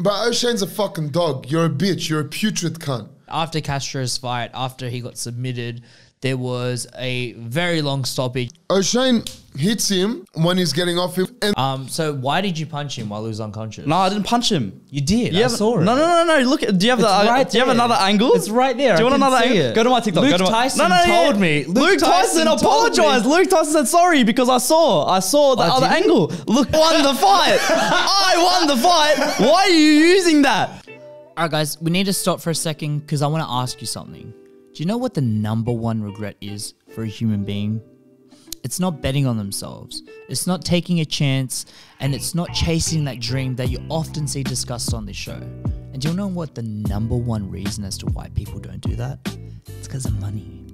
But Oshane's a fucking dog. You're a bitch. You're a putrid cunt. After Castro's fight, after he got submitted, there was a very long stoppage. Oshane hits him when he's getting off him. And So why did you punch him while he was unconscious? No, I didn't punch him. You did. I saw it. No. Look, do you have do you have another angle? It's right there. Do you want another angle? Go to my TikTok. Luke Tyson told me. Luke Tyson apologized. Luke Tyson said sorry because I saw the other angle. Luke won the fight. I won the fight. Why are you using that? All right, guys, we need to stop for a second because I want to ask you something. Do you know what the #1 regret is for a human being? It's not betting on themselves. It's not taking a chance, and it's not chasing that dream that you often see discussed on this show. And do you know what the #1 reason as to why people don't do that? It's because of money.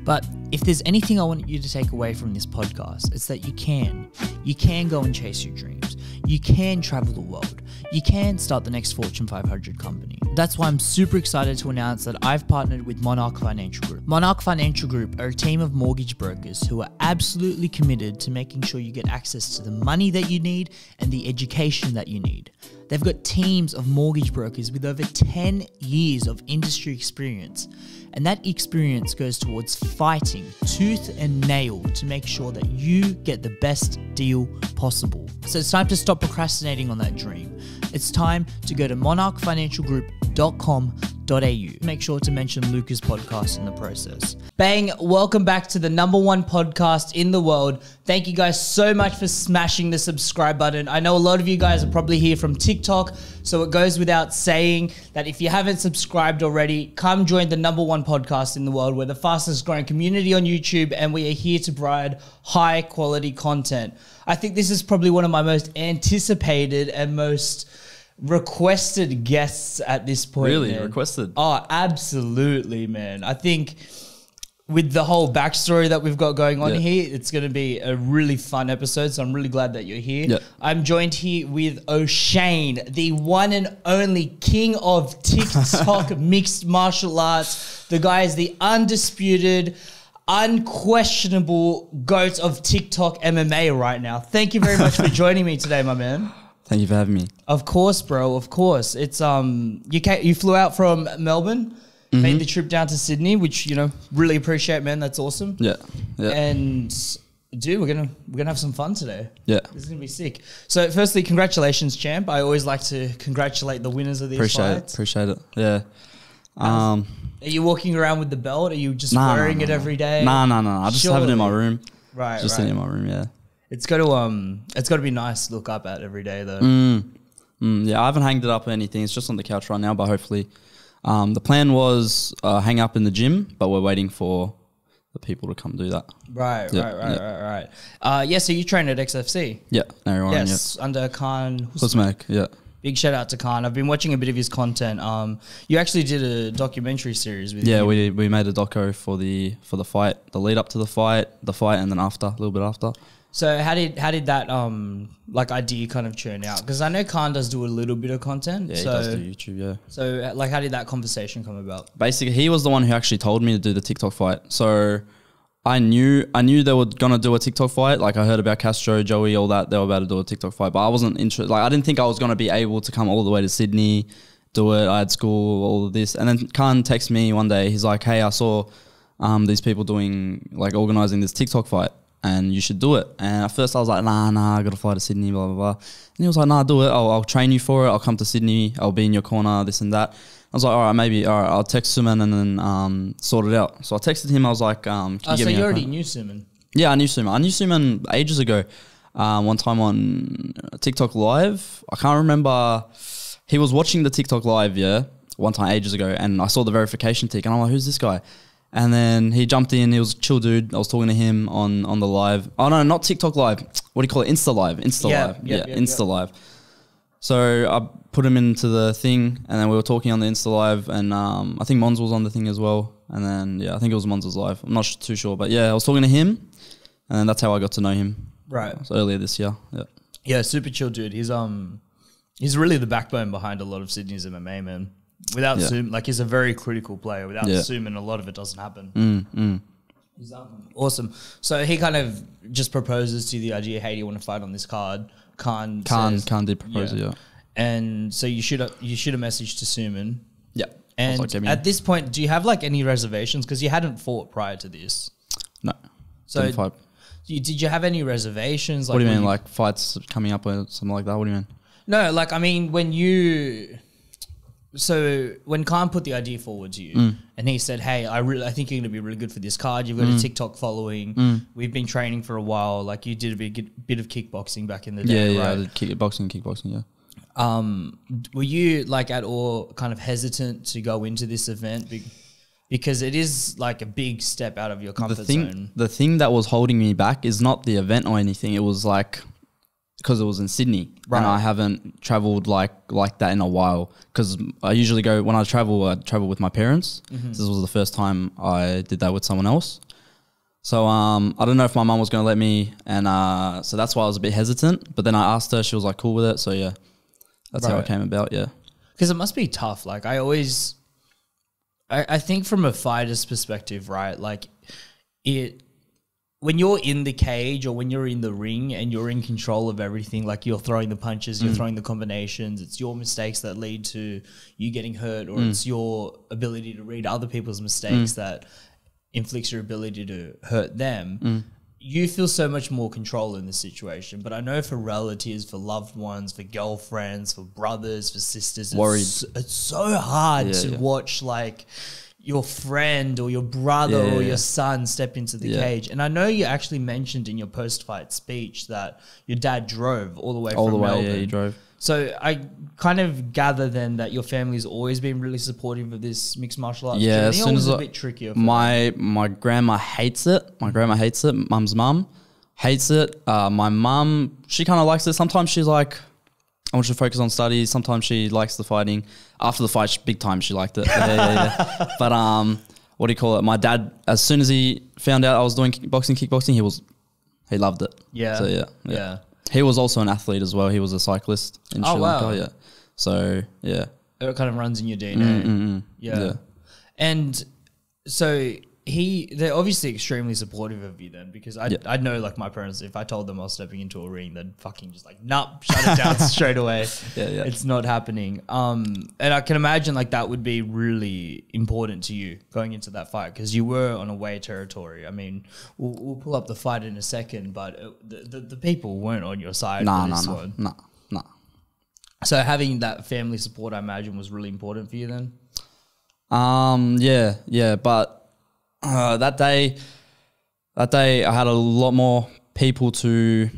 But if there's anything I want you to take away from this podcast, it's that you can. You can go and chase your dreams. You can travel the world. You can start the next Fortune 500 company. That's why I'm super excited to announce that I've partnered with Monarch Financial Group. Monarch Financial Group are a team of mortgage brokers who are absolutely committed to making sure you get access to the money that you need and the education that you need. They've got teams of mortgage brokers with over 10 years of industry experience. And that experience goes towards fighting tooth and nail to make sure that you get the best deal possible. So it's time to stop procrastinating on that dream. It's time to go to monarchfinancialgroup.com.au. Make sure to mention Luca's podcast in the process. Bang, welcome back to the #1 podcast in the world. Thank you guys so much for smashing the subscribe button. I know a lot of you guys are probably here from TikTok, so it goes without saying that if you haven't subscribed already, come join the #1 podcast in the world. We're the fastest growing community on YouTube, and we are here to provide high quality content. I think this is probably one of my most anticipated and most requested guests at this point. Really? Man. Requested? Oh, absolutely, man. I think with the whole backstory that we've got going on here, it's going to be a really fun episode. So I'm really glad that you're here. Yep. I'm joined here with Oshane, the one and only king of TikTok mixed martial arts. The guy is the undisputed, unquestionable GOAT of TikTok MMA right now. Thank you very much for joining me today, my man. Thank you for having me. Of course, bro. Of course. It's you flew out from Melbourne, made the trip down to Sydney, which really appreciate, man. That's awesome. Yeah. And dude, we're gonna have some fun today. Yeah. This is gonna be sick. So, firstly, congratulations, champ. I always like to congratulate the winners of these fights. Appreciate it. Yeah. Are you walking around with the belt? Are you just wearing it every day? No. I just have it in my room. Right. Just sitting in my room. Yeah. It's got to be nice to look up at every day though. Yeah, I haven't hanged it up or anything. It's just on the couch right now, but hopefully, the plan was hang up in the gym, but we're waiting for the people to come do that. Right. Yeah, so you train at XFC? Yeah, everyone. Yes, under Khan Husmak, yeah. Big shout out to Khan. I've been watching a bit of his content. You actually did a documentary series with him. Yeah, we made a doco for the fight, the lead up to the fight, and then after, a little bit after. So how did that idea kind of churn out? Because I know Khan does do a little bit of content. Yeah, he does do YouTube, yeah. So how did that conversation come about? Basically, he was the one who actually told me to do the TikTok fight. So I knew they were gonna do a TikTok fight. Like I heard about Castro, Joey, all that. They were about to do a TikTok fight, but I wasn't interested. Like I didn't think I was gonna be able to come all the way to Sydney, do it. I had school, all of this, and then Khan texted me one day. He's like, "Hey, I saw these people organizing this TikTok fight, and you should do it." And at first I was like, nah, I gotta fly to Sydney, blah, blah, blah. And he was like, nah, do it. I'll train you for it. I'll come to Sydney. I'll be in your corner, this and that. I was like, all right, I'll text Suman and then sort it out. So I texted him. I was like, can you give me you already knew Suman? Yeah, I knew Suman. I knew Suman ages ago. One time on TikTok Live. I can't remember. He was watching the TikTok Live, one time ages ago. And I saw the verification tick. And I'm like, who's this guy? And then he jumped in. He was a chill dude. I was talking to him on the live. Oh, no, not TikTok Live. What do you call it? Insta Live. Insta Live. So I put him into the thing, and then we were talking on the Insta Live, and I think Mons was on the thing as well. And then, I think it was Mons' live. I'm not too sure. But, I was talking to him, and then that's how I got to know him. Right. So earlier this year, Yeah, super chill dude. He's really the backbone behind a lot of Sydney's MMA, man. Without Zoom, he's a very critical player. Without Zoom, and a lot of it doesn't happen. He's awesome. So he kind of just proposes to the idea, hey, do you want to fight on this card? Khan did propose it, And so you shoot a message to Suman. Yeah. And like, at this point, do you have like any reservations? Because you hadn't fought prior to this. No. So Didn't fight. did you have any reservations? Like, what do you mean, like fights coming up or something like that? What do you mean? No, like, I mean, when Khan put the idea forward to you and he said, hey, I think you're going to be really good for this card. You've got a TikTok following. We've been training for a while. Like, you did a bit of kickboxing back in the day, right? Yeah, I did kickboxing, yeah. Were you like at all kind of hesitant to go into this event because it is like a big step out of your comfort zone? The thing that was holding me back is not the event or anything. It was like because it was in Sydney, right. And I haven't traveled like that in a while. Because I usually go when I travel with my parents. This was the first time I did that with someone else. So I don't know if my mum was going to let me, and so that's why I was a bit hesitant. But then I asked her; she was like cool with it. So yeah. That's how it came about, yeah. Because it must be tough. Like, I think from a fighter's perspective, right? Like, when you're in the cage or when you're in the ring and you're in control of everything, like you're throwing the punches, you're throwing the combinations, it's your mistakes that lead to you getting hurt, or it's your ability to read other people's mistakes that inflicts your ability to hurt them. You feel so much more control in this situation. But I know for relatives, for loved ones, for girlfriends, for brothers, for sisters, it's so hard to watch like your friend or your brother or your son step into the cage. And I know you actually mentioned in your post-fight speech that your dad drove all the way from Melbourne. Yeah, he drove. So I kind of gather then that your family's always been really supportive of this mixed martial arts. Yeah, as soon as a bit trickier. My grandma hates it. My grandma hates it. Mum's mum hates it. My mum, she kind of likes it. Sometimes she's like, I want you to focus on studies. Sometimes she likes the fighting. After the fight, big time, she liked it. Yeah. But what do you call it? My dad, as soon as he found out I was doing kickboxing, he loved it. Yeah. So yeah. He was also an athlete as well. He was a cyclist in Sri Lanka. Wow. Yeah. So yeah. It kind of runs in your DNA. Yeah. And so they're obviously extremely supportive of you then, because I know like my parents, if I told them I was stepping into a ring, they'd fucking just like, nope, shut it down straight away. Yeah. It's not happening. And I can imagine like that would be really important to you going into that fight, because you were on away territory. I mean, we'll pull up the fight in a second, but the people weren't on your side for this one. No. So having that family support, I imagine, was really important for you then? Yeah, but that day I had a lot more people to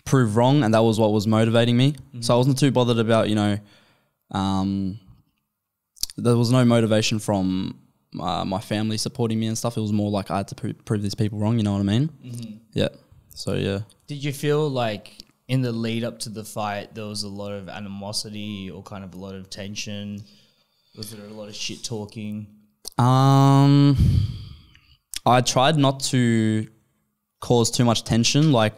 prove wrong, and that was what was motivating me. So I wasn't too bothered about, there was no motivation from my family supporting me and stuff. It was more like I had to prove these people wrong, you know what I mean? Yeah. So yeah. Did you feel like in the lead up to the fight there was a lot of animosity or kind of a lot of tension? Was there a lot of shit talking? I tried not to cause too much tension. Like,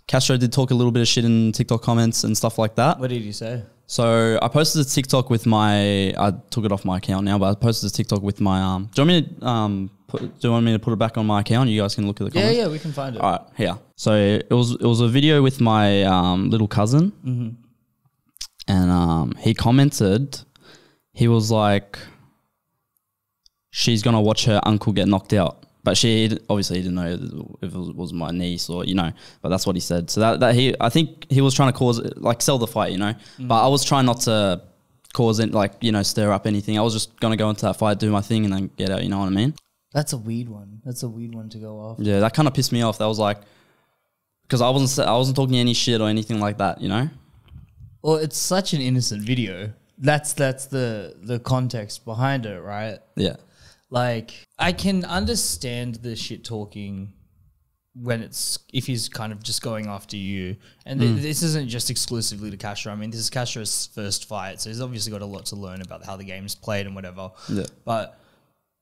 Castro did talk a little bit of shit in TikTok comments and stuff like that. What did he say? So I posted a TikTok with I took it off my account now, but I posted a TikTok with my, do you want me to put it back on my account? You guys can look at the comments. Yeah, we can find it. All right, here. So it was a video with my little cousin, and he commented, he was like, she's gonna watch her uncle get knocked out. But she obviously didn't know if it was my niece or, but that's what he said. So I think he was trying to sell the fight, but I was trying not to cause it, stir up anything. I was just going to go into that fight, do my thing and then get out, you know what I mean? That's a weird one. That's a weird one to go off. Yeah, that kind of pissed me off. That was like, because I wasn't talking any shit or anything like that, Well, it's such an innocent video. That's the context behind it, right? Yeah. Like, I can understand the shit talking if he's kind of just going after you. And this isn't just exclusively to Castro. I mean, this is Castro's first fight, so he's obviously got a lot to learn about how the game's played and whatever. Yeah. But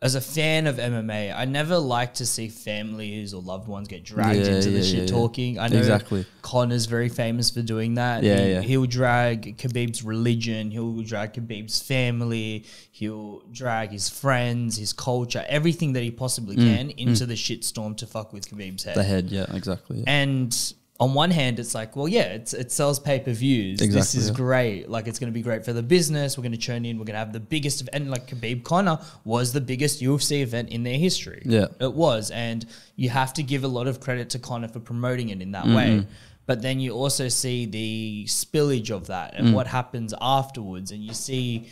as a fan of MMA, I never like to see families or loved ones get dragged into the shit talking. I know Connor's very famous for doing that. He'll drag Khabib's religion. He'll drag Khabib's family. He'll drag his friends, his culture, everything that he possibly can into the shitstorm to fuck with Khabib's head. The head, yeah, exactly. Yeah. And on one hand, it's like, well, yeah, it sells pay-per-views. Exactly, this is yeah. great. Like, it's going to be great for the business. We're going to churn in. We're going to have the biggest event. Like, Khabib Conor was the biggest UFC event in their history. Yeah. It was. And you have to give a lot of credit to Conor for promoting it in that way. But then you also see the spillage of that and what happens afterwards. And you see,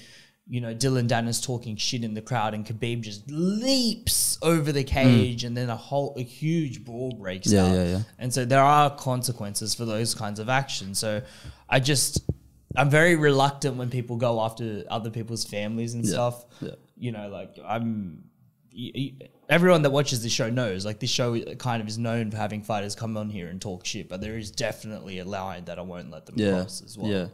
you know, Dylan Dennis talking shit in the crowd and Khabib just leaps over the cage and then a huge brawl breaks out. Yeah. And so there are consequences for those kinds of actions. So I'm very reluctant when people go after other people's families and stuff. Yeah. You know, like everyone that watches this show knows, like, this show kind of is known for having fighters come on here and talk shit, but there is definitely a line that I won't let them cross as well. Yeah.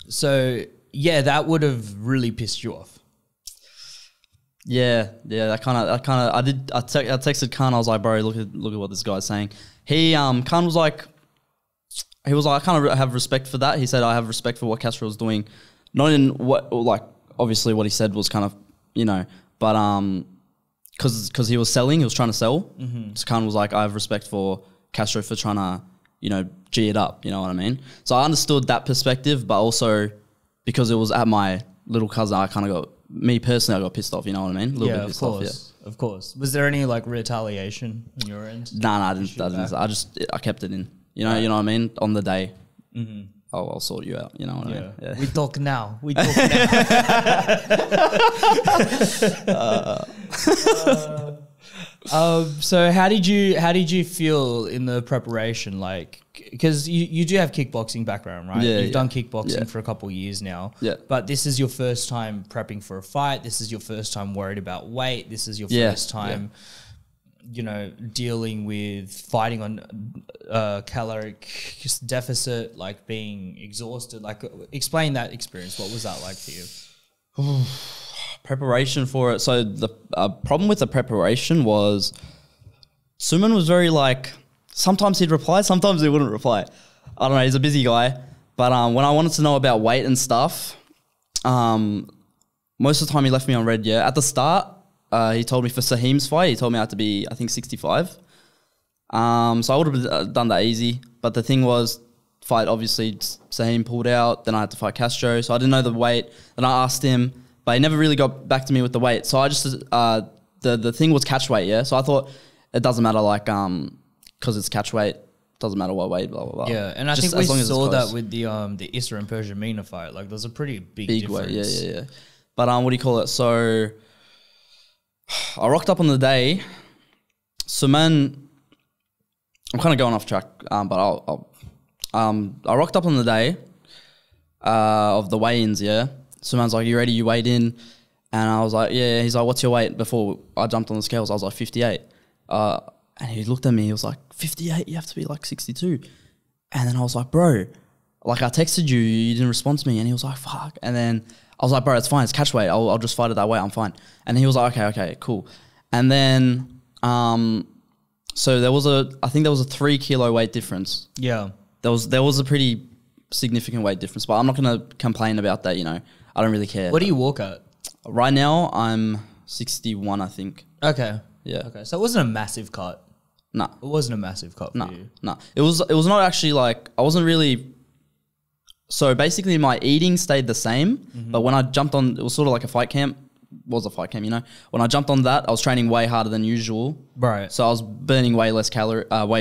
So yeah, that would have really pissed you off. Yeah. I texted Khan. I was like, bro, look at what this guy's saying. Khan was like, I kind of have respect for that. He said, I have respect for what Castro was doing. Not in what, like, obviously what he said was kind of, you know, but because he was trying to sell. So Khan was like, I have respect for Castro for trying to, you know, G it up, you know what I mean? So I understood that perspective, but also because it was at my little cousin, I got pissed off, you know what I mean? A little bit pissed off, Of course. Was there any like retaliation on your end? Nah, I didn't. I kept it in. You know what I mean? On the day, I'll sort you out. You know what I mean? Yeah. We talk now. So how did you feel in the preparation? Like, because you do have kickboxing background, right? Yeah, You've done kickboxing for a couple of years now. Yeah. But this is your first time prepping for a fight. This is your first time worried about weight. This is your first time, you know, dealing with fighting on caloric deficit, like being exhausted. Like, explain that experience. What was that like for you? Preparation for it. So the problem with the preparation was Suman was very like, sometimes he'd reply, sometimes he wouldn't reply. I don't know, he's a busy guy. But when I wanted to know about weight and stuff, most of the time he left me on red. Yeah, at the start, he told me for Saheem's fight, he told me I had to be, I think, 65. So I would have done that easy. But the thing was, fight, obviously, Saheem pulled out. Then I had to fight Castro. So I didn't know the weight. Then I asked him, but he never really got back to me with the weight. So I just, the thing was catch weight, yeah? So I thought it doesn't matter, like, because it's catch weight, doesn't matter what weight, blah, blah, blah. Yeah, and I think we saw that with the Issa and Persia Mina fight. Like, there's a pretty big difference. Weight, yeah. But what do you call it? So I rocked up on the day. So, man, I'm kind of going off track, but I rocked up on the day of the weigh-ins, yeah? So man's like, you ready? You weighed in? And I was like, yeah. He's like, what's your weight? Before I jumped on the scales, I was like, 58. And he looked at me. He was like, 58? You have to be like 62. And then I was like, bro, like I texted you. You didn't respond to me. And he was like, fuck. And then I was like, bro, it's fine. It's catch weight. I'll just fight it that way. I'm fine. And he was like, okay, cool. And then, so I think there was a 3 kilo weight difference. Yeah. There was a pretty significant weight difference, but I'm not going to complain about that, you know. I don't really care. What do you walk at? Right now, I'm 61, I think. Okay. Yeah. Okay. So it wasn't a massive cut. No. It wasn't a massive cut for you. No. It was not actually like, I wasn't really, so basically my eating stayed the same, but when I jumped on, it was sort of like a fight camp, you know. When I jumped on that, I was training way harder than usual. Right. So I was burning way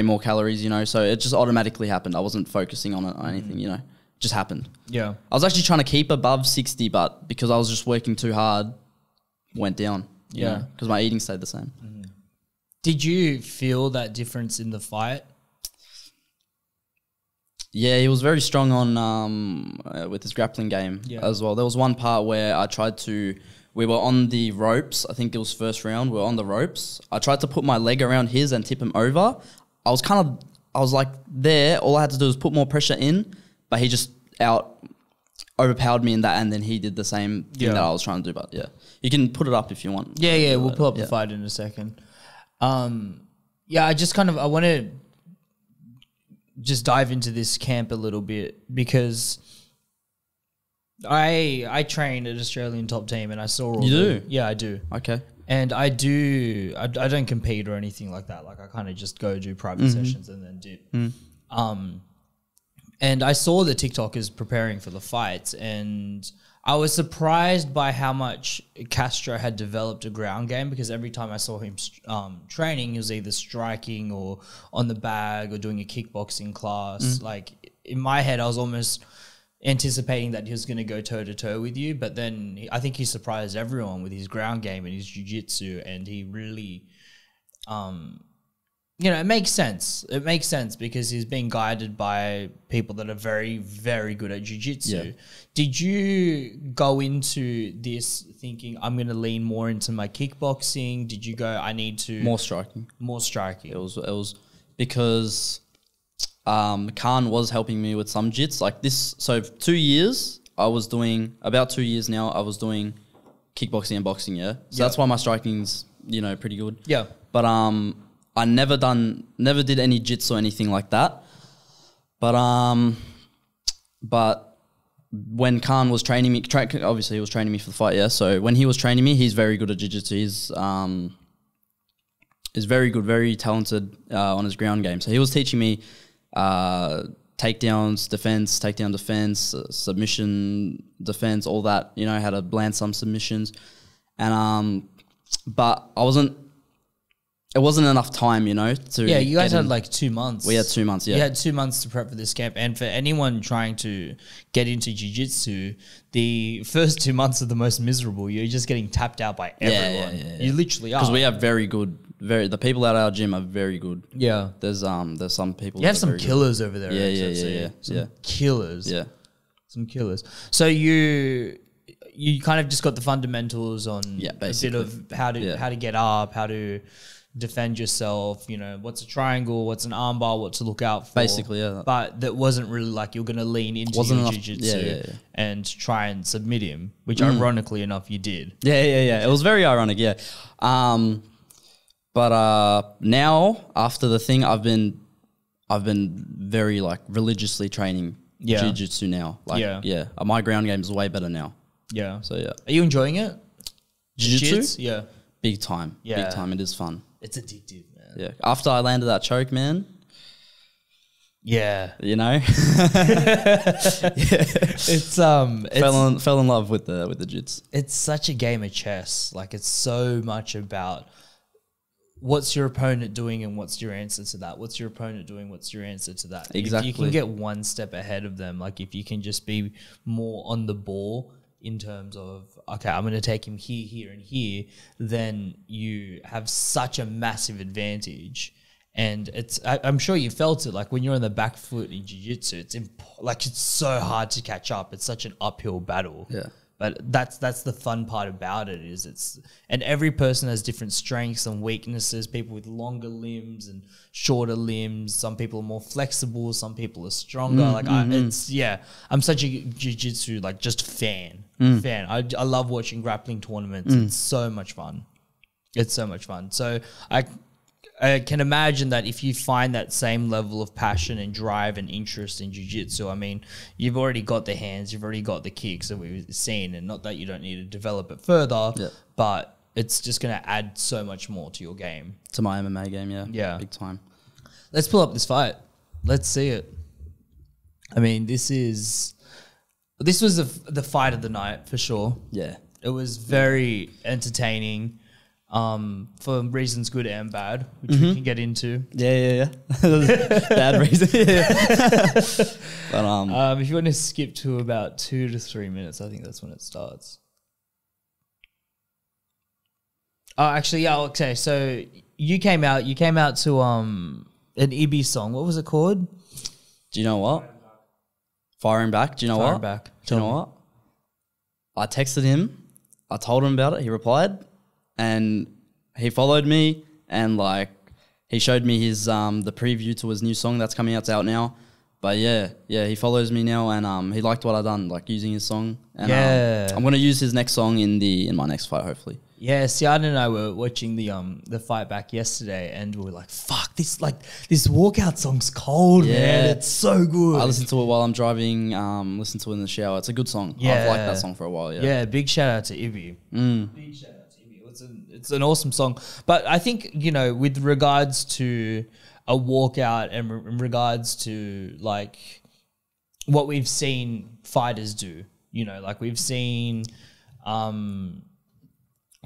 more calories, you know, so it just automatically happened. I wasn't focusing on it or anything, you know. Just happened. Yeah. I was actually trying to keep above 60, but because I was just working too hard, went down. Yeah. Because my eating stayed the same. Did you feel that difference in the fight? Yeah, he was very strong on with his grappling game as well. There was one part where we were on the ropes. I think it was first round. We were on the ropes. I tried to put my leg around his and tip him over. I was like there. All I had to do was put more pressure in, but he just overpowered me in that, and then he did the same thing that I was trying to do. But yeah, you can put it up if you want. Yeah, we'll pull up the fight in a second. I want to just dive into this camp a little bit because I train at Australian Top Team and I saw all You do? Yeah, I do. Okay. And I don't compete or anything like that. Like I kind of just go do private sessions and then dip. And I saw the TikTokers preparing for the fights, and I was surprised by how much Castro had developed a ground game, because every time I saw him training, he was either striking or on the bag or doing a kickboxing class. Like in my head, I was almost anticipating that he was going to go toe-to-toe with you, but then I think he surprised everyone with his ground game and his jiu-jitsu, and he really... it makes sense. It makes sense because he's being guided by people that are very, very good at jiu-jitsu. Yeah. Did you go into this thinking, I'm going to lean more into my kickboxing? Did you go, I need to... More striking. It was because Khan was helping me with some jits. Like this, so 2 years, about 2 years now, I was doing kickboxing and boxing, yeah? So that's why my striking's, pretty good. Yeah. But... I never did any jits or anything like that. But when Khan was training me, obviously he was training me for the fight, yeah. So when he was training me, he's very good at jiu-jitsu. He's very good, very talented on his ground game. So he was teaching me takedowns, defense, takedown defense, submission defense, all that. How to land some submissions, and but it wasn't enough time, to... Yeah, you guys had like 2 months. We had 2 months, yeah. You had 2 months to prep for this camp. And for anyone trying to get into jiu-jitsu, the first 2 months are the most miserable. You're just getting tapped out by everyone. Yeah. You literally are. Because we have the people at our gym are very good. Yeah. There's some people... You have some killers over there. Yeah. Some killers. Yeah. Some killers. So you kind of just got the fundamentals on a bit of how to get up, how to... defend yourself, what's a triangle, what's an armbar, what to look out for. Basically, yeah. But that wasn't really like you're going to lean into your jiu-jitsu and try and submit him, which ironically enough you did. Yeah. It was very ironic, yeah. But now, after the thing, I've been very like religiously training jiu-jitsu now. Like, my ground game is way better now. Yeah. So, yeah. Are you enjoying it? Jiu-jitsu? Yeah. Big time. Yeah. Big time. It is fun. It's addictive, man. Yeah. After I landed that choke, man. Yeah. It's fell in love with the jits. It's such a game of chess. Like it's so much about what's your opponent doing and what's your answer to that? What's your opponent doing? What's your answer to that? Exactly. If you can get one step ahead of them, like if you can just be more on the ball in terms of, okay, I'm going to take him here, here, and here, then you have such a massive advantage. And I'm sure you felt it, like when you're on the back foot in jiu-jitsu, it's so hard to catch up. It's such an uphill battle. Yeah. But that's the fun part about it and every person has different strengths and weaknesses. People with longer limbs and shorter limbs. Some people are more flexible. Some people are stronger. I'm such a jiu-jitsu just fan. I love watching grappling tournaments. It's so much fun. So I can imagine that if you find that same level of passion and drive and interest in jiu-jitsu, I mean, you've already got the hands, you've already got the kicks that we've seen, and not that you don't need to develop it further, but it's just going to add so much more to your game. To my MMA game, yeah. Yeah. Big time. Let's pull up this fight. Let's see it. I mean, this was the fight of the night for sure. Yeah. It was very entertaining. For reasons good and bad, which we can get into. Yeah. Bad reason. But if you want to skip to about 2 to 3 minutes, I think that's when it starts. Oh, actually, yeah. Okay, so you came out to an Ibi song. What was it called? Do you know what? Firing Back. Do you know what? Firing Back. Do you know what? I texted him. I told him about it. He replied. And he followed me and he showed me his the preview to his new song that's coming out. It's out now. But yeah, he follows me now and he liked what I done, using his song. And I'm gonna use his next song in my next fight, hopefully. Yeah, Sian and I were watching the fight back yesterday and we were like, fuck, this walkout song's cold, man. It's so good. I listen to it while I'm driving, listen to it in the shower. It's a good song. Yeah. I've liked that song for a while, yeah. Yeah, big shout out to Ibi. Big shout out to Ibi. It's an awesome song. But I think, you know, with regards to a walkout and in regards to like what we've seen fighters do, you know, like we've seen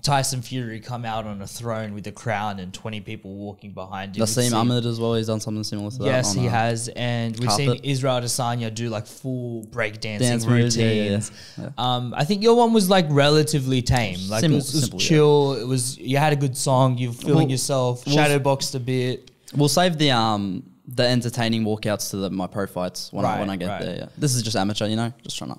Tyson Fury come out on a throne with a crown and 20 people walking behind him. Nassim Ahmed as well, he's done something similar to that. Yes, he has. And we've seen Israel Adesanya do like full breakdancing routines. Yeah. I think your one was like relatively tame. Like Simple, it was simple, chill. It was, you had a good song. You're feeling yourself. Shadowboxed a bit. We'll save the entertaining walkouts to my pro fights when I get there. Yeah. This is just amateur, you know, just trying to.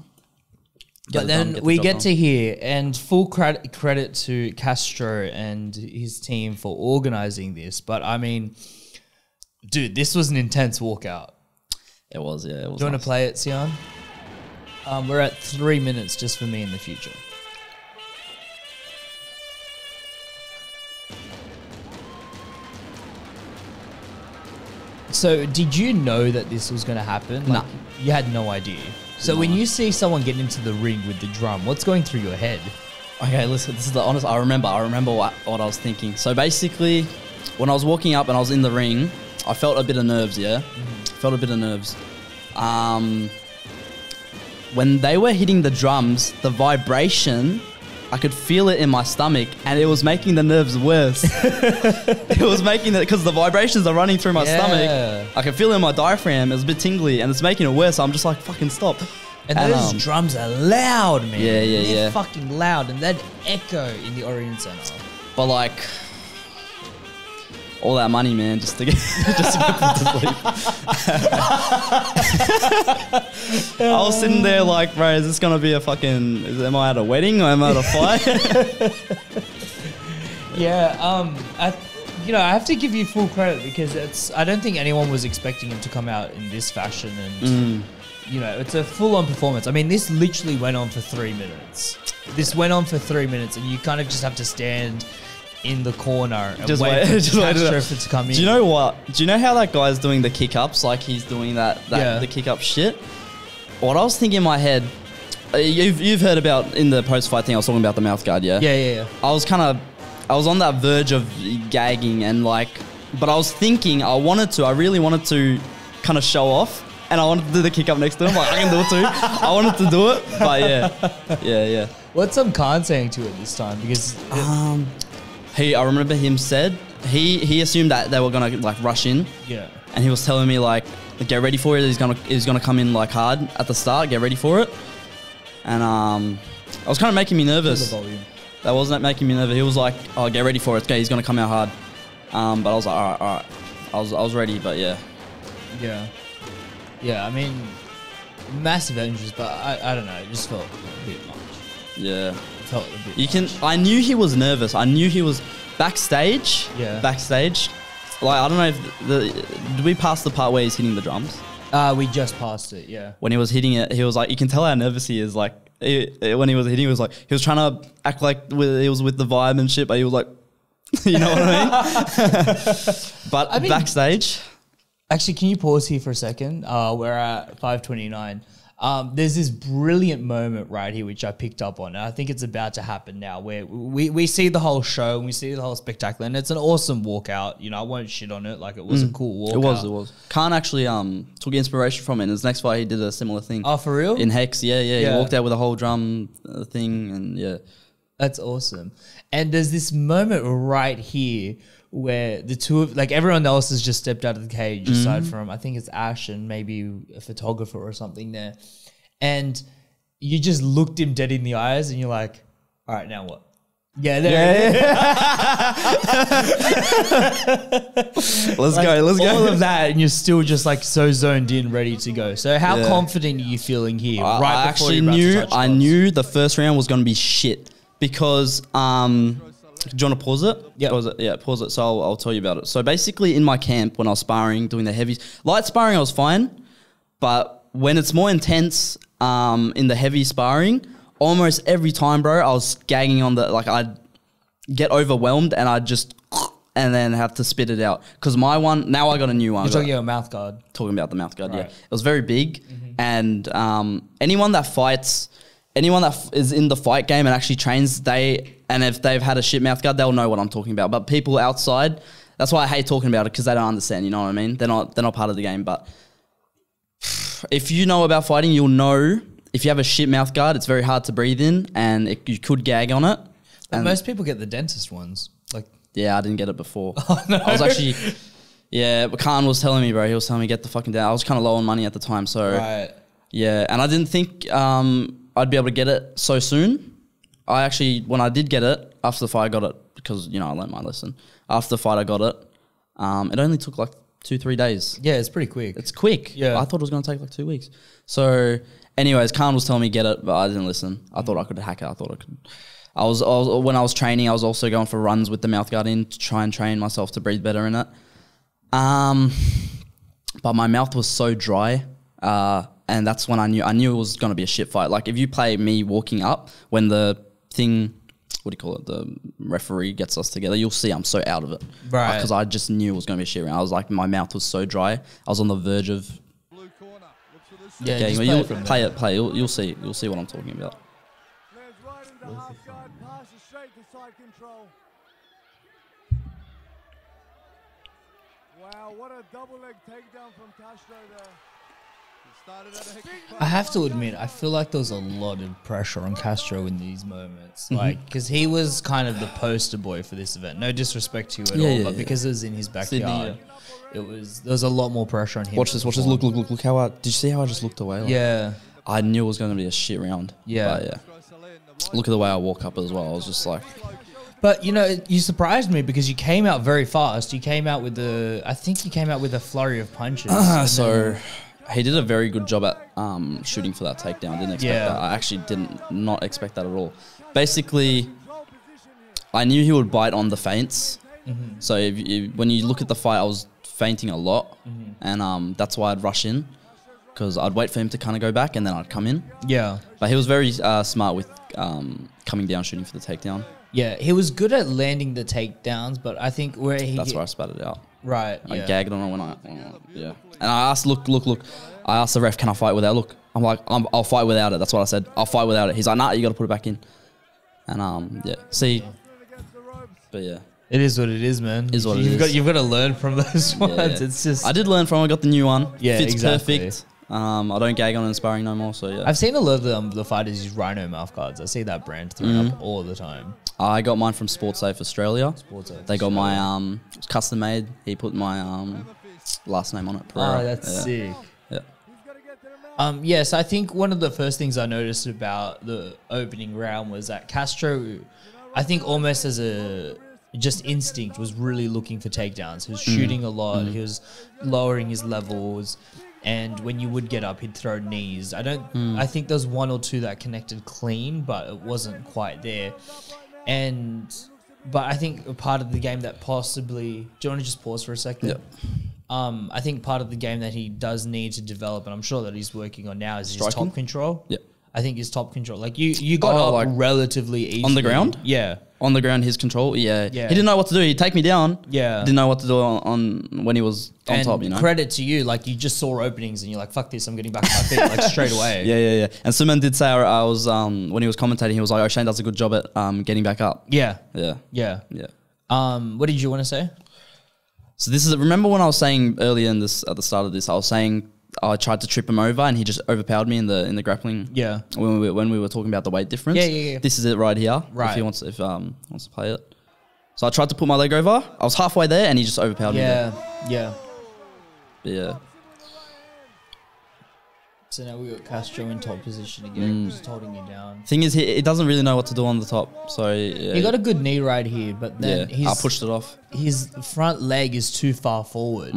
But then we get to here, and full credit to Castro and his team for organizing this. But I mean, dude, this was an intense walkout. It was, yeah. It was. Do you want to play it, Sion? We're at 3 minutes just for me in the future. So, did you know that this was going to happen? No. You had no idea. So when you see someone get into the ring with the drum, what's going through your head? Okay, listen, this is the honest. I remember what I was thinking. So basically, when I was walking up and I was in the ring, I felt a bit of nerves. Yeah, felt a bit of nerves. When they were hitting the drums, the vibration, I could feel it in my stomach, and it was making the nerves worse. It was making it because the vibrations are running through my stomach. I could feel it in my diaphragm. It was a bit tingly, and it's making it worse. So I'm just like, fucking stop. And those drums are loud, man. Yeah, They're fucking loud, and they'd echo in the Orient Center. But like, all that money, man, just to get to sleep. I was sitting there like, bro, is this gonna be a fucking? Am I at a wedding or am I at a fight? I have to give you full credit because I don't think anyone was expecting him to come out in this fashion, and you know, it's a full-on performance. I mean, this literally went on for 3 minutes. This went on for 3 minutes, and you kind of just have to stand in the corner and wait for Castro to come in. Do you know what? Do you know how that guy's doing the kick-ups? Like he's doing the kick-up shit? What I was thinking in my head, you've heard about in the post-fight thing, I was talking about the mouth guard, yeah? Yeah. I was on that verge of gagging and like, but I was thinking I really wanted to kind of show off. And I wanted to do the kick up next to him. Like, I can do it too. I wanted to do it. But yeah. What's some Khan saying to it this time? Because I remember him said he assumed that they were gonna like rush in. Yeah. And he was telling me like, get ready for it. He's gonna come in like hard at the start. Get ready for it. And I was kind of making me nervous. That wasn't making me nervous. He was like, oh, get ready for it. Okay, he's gonna come out hard. But I was like, all right. I was ready. But yeah. Yeah, I mean, massive engines, but I don't know, it just felt a bit much. Yeah. Felt a bit much. I knew he was nervous. I knew he was backstage. Yeah. Backstage. Like, I don't know if did we pass the part where he's hitting the drums? We just passed it, yeah. When he was hitting it, he was like, you can tell how nervous he is. Like, when he was hitting, he was like, he was trying to act like he was with the vibe and shit, but he was like, you know what I mean? But backstage. Actually, can you pause here for a second? We're at 5:29. There's this brilliant moment right here which I picked up on, and I think it's about to happen now, where we see the whole show and we see the whole spectacle, and it's an awesome walkout. You know, I won't shit on it. Like, it was a cool walkout. It was. Khan actually took inspiration from it. In his next fight, he did a similar thing. Oh, for real? In Hex, yeah. He walked out with a whole drum thing, and yeah. That's awesome. And there's this moment right here where the two of, like, everyone else has just stepped out of the cage aside from, I think it's Ash and maybe a photographer or something there. And you just looked him dead in the eyes and you're like, all right, now what? Yeah, let's go. All of that, and you're still just like so zoned in, ready to go. So how confident are you feeling here? I knew the first round was going to be shit because do you want to pause it? Yeah. Pause it. So I'll tell you about it. So basically in my camp, when I was sparring, doing the heavies, light sparring, I was fine. But when it's more intense in the heavy sparring, almost every time, bro, I was gagging on I'd get overwhelmed and I'd just, and then have to spit it out. Because my one, now I got a new one. You're talking about mouth guard. Talking about the mouth guard, right. yeah. It was very big. And anyone that is in the fight game and actually trains, they And if they've had a shit mouth guard, they'll know what I'm talking about. But people outside, that's why I hate talking about it, because they don't understand, you know what I mean? They're not part of the game. But if you know about fighting, you'll know if you have a shit mouth guard, it's very hard to breathe in, and you could gag on it. And most people get the dentist ones. Like, yeah, I didn't get it before. Oh, no. I was actually, but Khan was telling me, bro. He was telling me, get the fucking down. I was kind of low on money at the time, so right. Yeah, and I didn't think I'd be able to get it so soon. I actually, when I did get it, after the fight I got it, because, you know, I learned my lesson. After the fight I got it, it only took like 2-3 days. Yeah, it's pretty quick. It's quick. Yeah. I thought it was going to take like 2 weeks. So anyways, Khan was telling me get it, but I didn't listen. I thought I could hack it. I thought I could. When I was training, I was also going for runs with the mouth guard in to try and train myself to breathe better in it. But my mouth was so dry, and that's when I knew it was going to be a shit fight. Like, if you play me walking up when the thing, what do you call it, the referee gets us together, you'll see I'm so out of it. Right. Because I just knew it was going to be a shit round. I was like, my mouth was so dry. I was on the verge of... Yeah, Okay, just you'll play it play it. You'll see what I'm talking about. Wow, what a double leg takedown from Castro there. I have to admit, I feel like there was a lot of pressure on Castro in these moments. Like, because he was kind of the poster boy for this event. No disrespect to you at all, but because it was in his backyard, there was a lot more pressure on him. Watch this. Look how did you see how I just looked away? Like, yeah. I knew it was going to be a shit round. Yeah. But yeah. Look at the way I walk up as well. I was just like... But, you know, you surprised me because you came out very fast. You came out with I think you came out with a flurry of punches. So he did a very good job at shooting for that takedown. I didn't expect that. I actually not expect that at all. Basically, I knew he would bite on the feints. Mm-hmm. So when you look at the fight, I was feinting a lot. Mm-hmm. And that's why I'd rush in, because I'd wait for him to kind of go back and then I'd come in. Yeah. But he was very smart with coming down, shooting for the takedown. Yeah, he was good at landing the takedowns, but I think where that's where I spatted out. Right. I gagged on it when yeah. And I asked, look. I asked the ref, can I fight without? Look, I'm like, I'll fight without it. That's what I said. I'll fight without it. He's like, nah, you got to put it back in. And yeah, see, but yeah. It is what it is, man. Is what it is. You've got to learn from those ones. Yeah. It's just. I did learn from. I got the new one. Yeah, Fits exactly. perfect. I don't gag on it in sparring no more. So yeah. I've seen a lot of the fighters use Rhino mouth guards. I see that brand thrown up all the time. I got mine from SportSafe Australia. They got Australia. my custom made. He put my last name on it. Perera. Oh, that's sick. Yeah. Yes, I think one of the first things I noticed about the opening round was that Castro, I think almost as a just instinct, was really looking for takedowns. He was shooting a lot. He was lowering his levels. And when you would get up, he'd throw knees. I think there's one or two that connected clean, but it wasn't quite there. But I think a part of the game that possibly... Do you want to just pause for a second? Yeah. I think part of the game that he does need to develop, and I'm sure that he's working on now, is his top control. Yeah. I think his top control. Like, you got up like relatively easily. On the ground? Yeah. On the ground, his control? Yeah. He didn't know what to do. He'd take me down. Yeah. Didn't know what to do on when he was on top, you know? Credit to you. Like, you just saw openings and you're like, fuck this, I'm getting back on my feet, like, straight away. Yeah. And Suman did say I was, when he was commentating, he was like, Oshane does a good job at getting back up. Yeah. Yeah. What did you want to say? So this is, remember when I was saying earlier at the start of this, I was saying I tried to trip him over and he just overpowered me in the grappling. Yeah. When we were talking about the weight difference. Yeah. This is it right here. Right. If he wants to play it. So I tried to put my leg over. I was halfway there and he just overpowered me there. Yeah. So now we got Castro in top position again, just holding you down. Thing is, he doesn't really know what to do on the top. So yeah, he got a good knee right here, but then I pushed it off. His front leg is too far forward.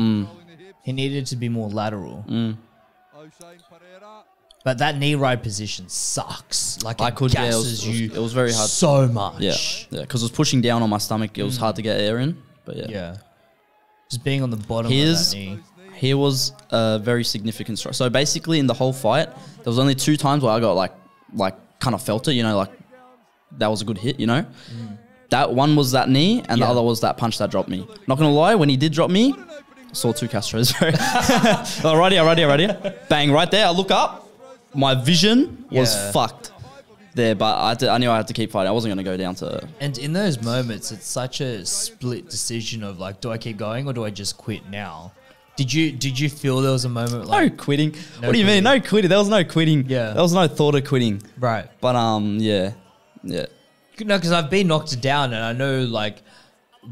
He needed to be more lateral. Oshane Perrera. But that knee right position sucks. Like, it gasses you. It was very hard. So much. Yeah. Because it was pushing down on my stomach. It was hard to get air in. But yeah. Just being on the bottom of that knee. Here was a very significant strike. So basically, in the whole fight, there was only 2 times where I got like kind of felt it. You know, like that was a good hit. You know, that one was that knee, and the other was that punch that dropped me. Not gonna lie, when he did drop me, I saw 2 Castros. right here. Bang, right there. I look up. My vision was fucked. there, but I knew I had to keep fighting. I wasn't going to go down to... And in those moments, it's such a split decision of like, do I keep going or do I just quit now? Did you feel there was a moment like... No quitting. What do you mean? No quitting. There was no quitting. Yeah. There was no thought of quitting. Right. But yeah. No, because I've been knocked down and I know like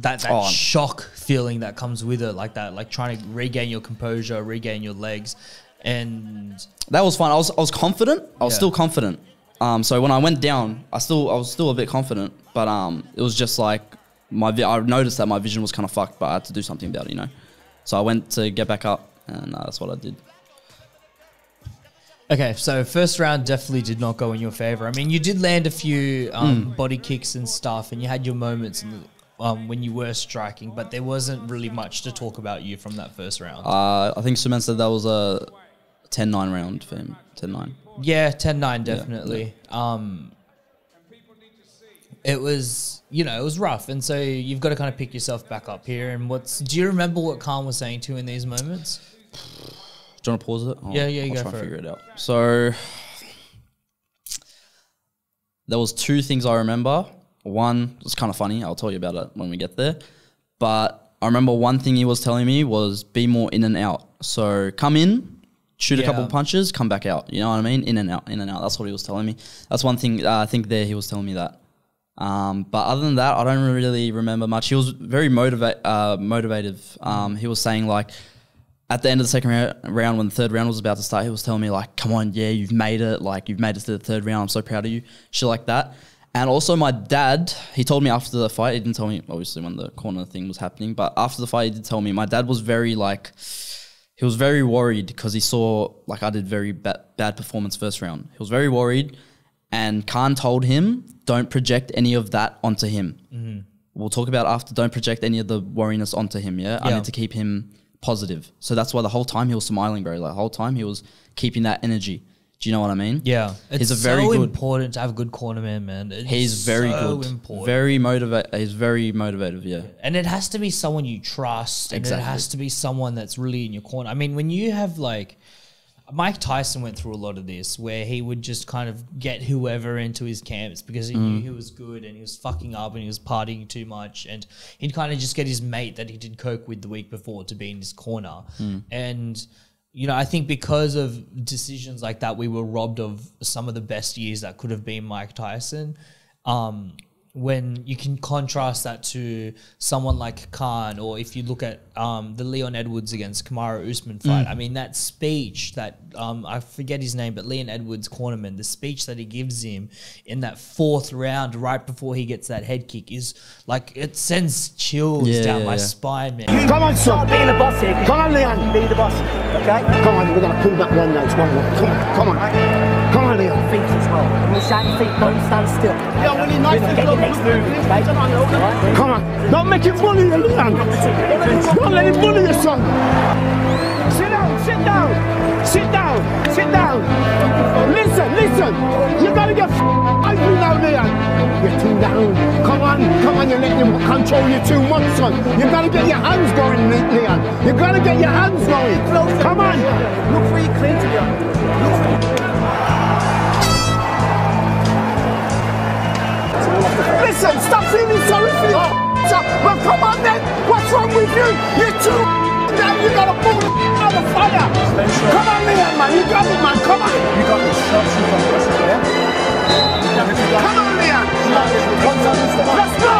that shock feeling that comes with it, like that, like trying to regain your composure, regain your legs, and that was fun. I was confident. I was still confident. So when I went down, I was still a bit confident, but it was just like I noticed that my vision was kind of fucked, but I had to do something about it, you know. So I went to get back up, and that's what I did. Okay, so first round definitely did not go in your favor. I mean, you did land a few body kicks and stuff, and you had your moments when you were striking, but there wasn't really much to talk about you from that first round. I think Suman said that was a 10-9 round for him. 10-9. Yeah, 10-9 definitely. Yeah. It was, it was rough, and so you've got to kind of pick yourself back up here. And do you remember what Khan was saying to you in these moments? Do you want to pause it? Yeah, you I'll go try for and figure it out. So there was two things I remember. One was kind of funny. I'll tell you about it when we get there. But I remember one thing he was telling me was be more in and out. So come in, shoot a couple of punches, come back out. You know what I mean? In and out, in and out. That's what he was telling me. That's one thing I think there he was telling me that. But other than that, I don't really remember much. He was very motivative. He was saying like, at the end of the second round, when the third round was about to start, he was telling me like, come on, yeah, you've made it. Like, you've made it to the third round. I'm so proud of you. Shit like that. And also my dad, he told me after the fight, he didn't tell me, obviously, when the corner thing was happening, but after the fight, he did tell me, my dad was very like, he was very worried because he saw like I did very bad performance first round. He was very worried, and Khan told him, don't project any of that onto him. Mm-hmm. We'll talk about after, don't project any of the worriness onto him, yeah? I need to keep him positive. So that's why the whole time he was smiling, bro. Like the whole time he was keeping that energy. Do you know what I mean? Yeah. It's so important to have a good cornerman, man. He's very good. Important. Very motivated. He's very motivative, yeah. And it has to be someone you trust. And it has to be someone that's really in your corner. I mean, when you have like... Mike Tyson went through a lot of this where he would just kind of get whoever into his camps because he knew he was good and he was fucking up and he was partying too much, and he'd kind of just get his mate that he did coke with the week before to be in his corner. And, I think because of decisions like that, we were robbed of some of the best years that could have been Mike Tyson. When you can contrast that to someone like Khan, or if you look at the Leon Edwards against Kamaru Usman fight, I mean, that speech that, I forget his name, but Leon Edwards, cornerman, the speech that he gives him in that fourth round right before he gets that head kick is like, it sends chills down my spine, man. Come on, son. Be the boss here. Come on, Leon. Be the boss. Okay? Come on, we're going to pull that one now. It's 1-1. Come on. Come on, Leon. Feet as well. When you shout your feet, don't stand still. Yeah, when you're nice and low. Come on, don't make it bully you, Leon. Don't let him bully you, son. Sit down, sit down, sit down, sit down. Listen. You gotta get angry now, Leon. You're too down. Come on, you're letting him control you too much, son. You gotta get your hands going, Leon. You gotta get your hands going. Come on. Look for your clean to you. Listen, stop feeling sorry for you. Well, come on then. What's wrong with you? You're too down. You gotta pull out the fire. Come on, Leon, man. You got it, man. Come on. You got this. Come on, Leon. Let's go.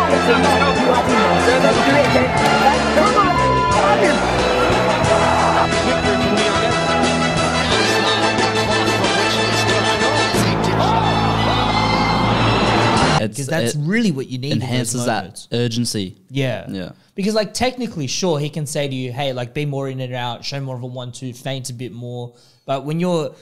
Come on. Because that's really what you need. Enhances that urgency. Yeah. Because like technically, sure, he can say to you, hey, like be more in and out, show more of a 1-2, feint a bit more. But when your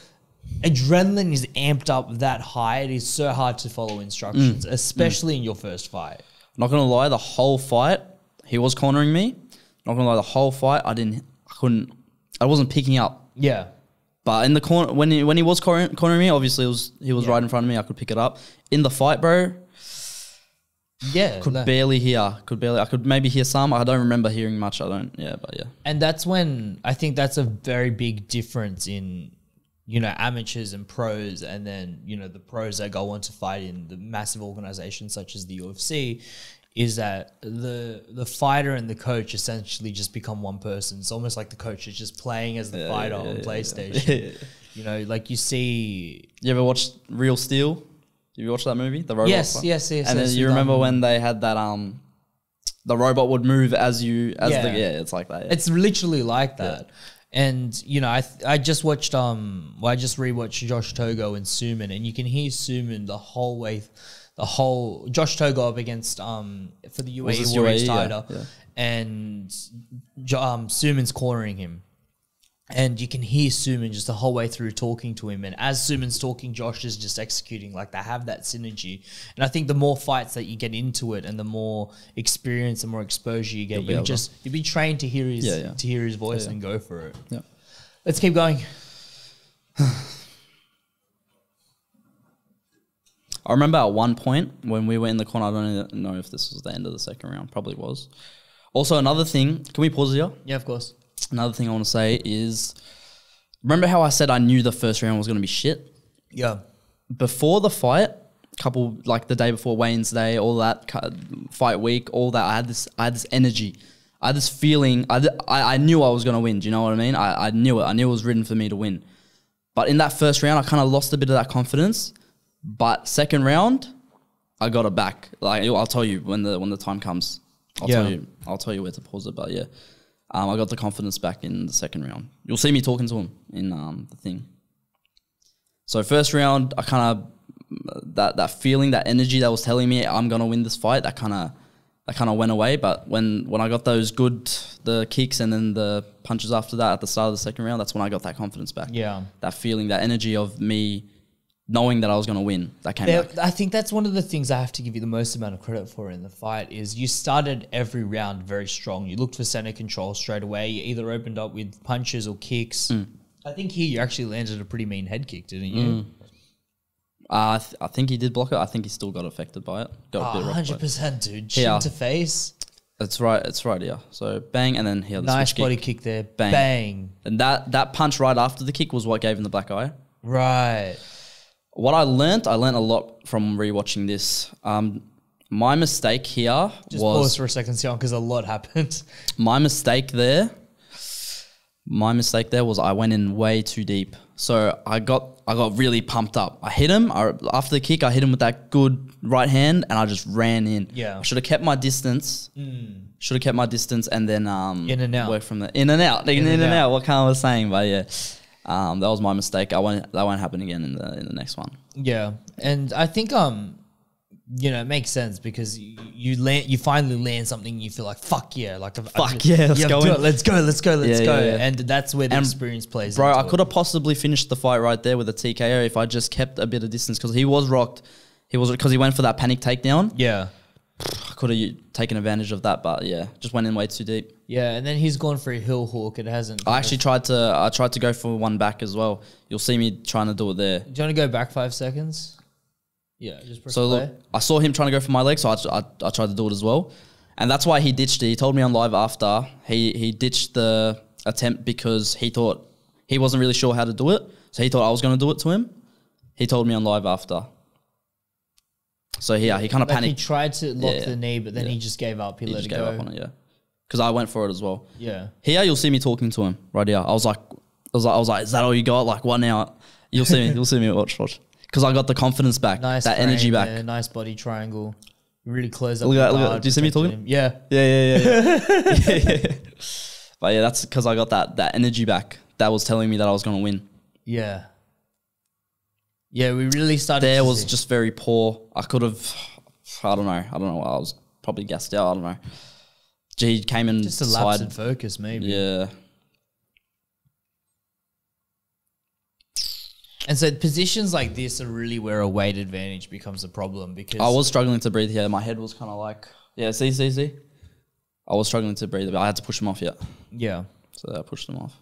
adrenaline is amped up that high, it is so hard to follow instructions, especially in your first fight. Not gonna lie, the whole fight, he was cornering me. Not gonna lie, the whole fight, I wasn't picking up. Yeah. But in the corner, when he was cornering me, obviously he was right in front of me. I could pick it up. In the fight, bro, barely hear. I could maybe hear some. I don't remember hearing much. But yeah. And that's when I think that's a very big difference in you know, amateurs and pros, and then, you know, the pros that go on to fight in the massive organizations such as the UFC, is that the fighter and the coach essentially just become one person. It's almost like the coach is just playing as the fighter on PlayStation. You know, like you see... You ever watched Real Steel? Did you watch that movie? The robot Yes. And then you remember when they had that... the robot would move as you... it's like that. Yeah. It's literally like that. And, you know, I just watched... I just rewatched Josh Togo and Suman, and you can hear Suman the whole way... Josh Togo up against for the UAE Warriors title, and Suman's cornering him, and you can hear Suman just the whole way through talking to him, and as Suman's talking, Josh is just executing. Like, they have that synergy, and I think the more fights that you get into it, and the more experience and more exposure you get, you'll be trained to hear his voice and go for it. Yeah. Let's keep going. I remember at one point when we were in the corner, I don't know if this was the end of the second round, probably was. Also, another thing, can we pause here? Yeah, of course. Another thing I want to say is, remember how I said I knew the first round was going to be shit? Yeah. Before the fight, like the day before Wayne's Day, all that, fight week, all that, I had this energy. I had this feeling, I knew I was going to win, do you know what I mean? I knew it. I knew it was written for me to win. But in that first round, I kind of lost a bit of that confidence. But second round, I got it back. Like, I'll tell you when the time comes. I'll tell you where to pause it. But yeah, I got the confidence back in the second round. You'll see me talking to him in the thing. So first round, I kind of that feeling, that energy that was telling me I'm gonna win this fight, that kind of went away. But when I got the kicks and then the punches after that at the start of the second round, that's when I got that confidence back. Yeah, that feeling, that energy of me knowing that I was going to win, that came back. I think that's one of the things I have to give you the most amount of credit for in the fight is you started every round very strong. You looked for center control straight away. You either opened up with punches or kicks. I think here you actually landed a pretty mean head kick, didn't you? I think he did block it. I think he still got affected by it. Got a bit 100%, dude. Chin to face. That's right. It's right here. So bang, and then he had the nice switch body kick. kick there. Bang. And that punch right after the kick was what gave him the black eye. Right. What I learnt a lot from rewatching this. My mistake here was... Just pause for a second, Sion, because a lot happened. My mistake there was I went in way too deep. So I got really pumped up. I hit him. After the kick, I hit him with that good right hand, and I just ran in. Yeah. I should have kept my distance. Should have kept my distance and then... in and out. Work from the... In and out. In and out. What kind of was saying, but yeah... that was my mistake. That won't happen again in the next one. Yeah, and I think you know, it makes sense because you finally land something and you feel like fuck yeah, let's go, and that's where the experience plays. Bro, I could have possibly finished the fight right there with a TKO if I just kept a bit of distance because he was rocked. Because he went for that panic takedown. Yeah. I could have taken advantage of that, but yeah, just went in way too deep. Yeah, and then he's gone for a heel hook. It hasn't. I actually tried to go for one back as well. You'll see me trying to do it there. Do you want to go back 5 seconds? Yeah, just press play. Look, I saw him trying to go for my leg, so I tried to do it as well. And that's why he ditched it. He told me on live after, he ditched the attempt because he thought he wasn't really sure how to do it. So he thought I was going to do it to him. He told me on live after. So yeah, he kind of panicked. He tried to lock the knee, but then he just gave up. He let it go. Gave up on it, yeah. Because I went for it as well. Yeah. Here you'll see me talking to him right here. I was like, is that all you got? Like 1 hour. You'll see me. You'll see me. Watch. Because I got the confidence back. Nice that energy back. There, nice body triangle. Really close up. Look at that. Do you see me talking? Yeah. Yeah. But yeah, that's because I got that energy back. That was telling me that I was going to win. Yeah. Yeah, we really started. There was just very poor. I could have. I don't know. I was probably gassed out. I don't know. He came in just a lapse in focus, maybe. Yeah. And so positions like this are really where a weight advantage becomes a problem because I was struggling to breathe here. My head was kind of like, see. I was struggling to breathe, but I had to push him off. Yeah. So I pushed him off.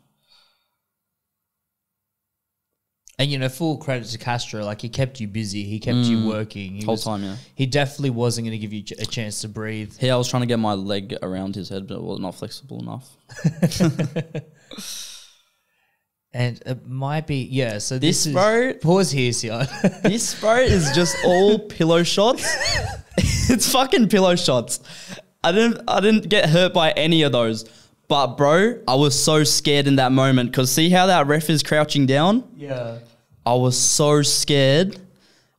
And, you know, full credit to Castro. Like, he kept you busy. He kept you working. Whole time, yeah. He definitely wasn't going to give you a chance to breathe. I was trying to get my leg around his head, but it was not flexible enough. And it might be, yeah, so this is... bro- Pause here, Sion. This, bro, is just all pillow shots. It's fucking pillow shots. I didn't get hurt by any of those. But, bro, I was so scared in that moment because see how that ref is crouching down? Yeah. I was so scared.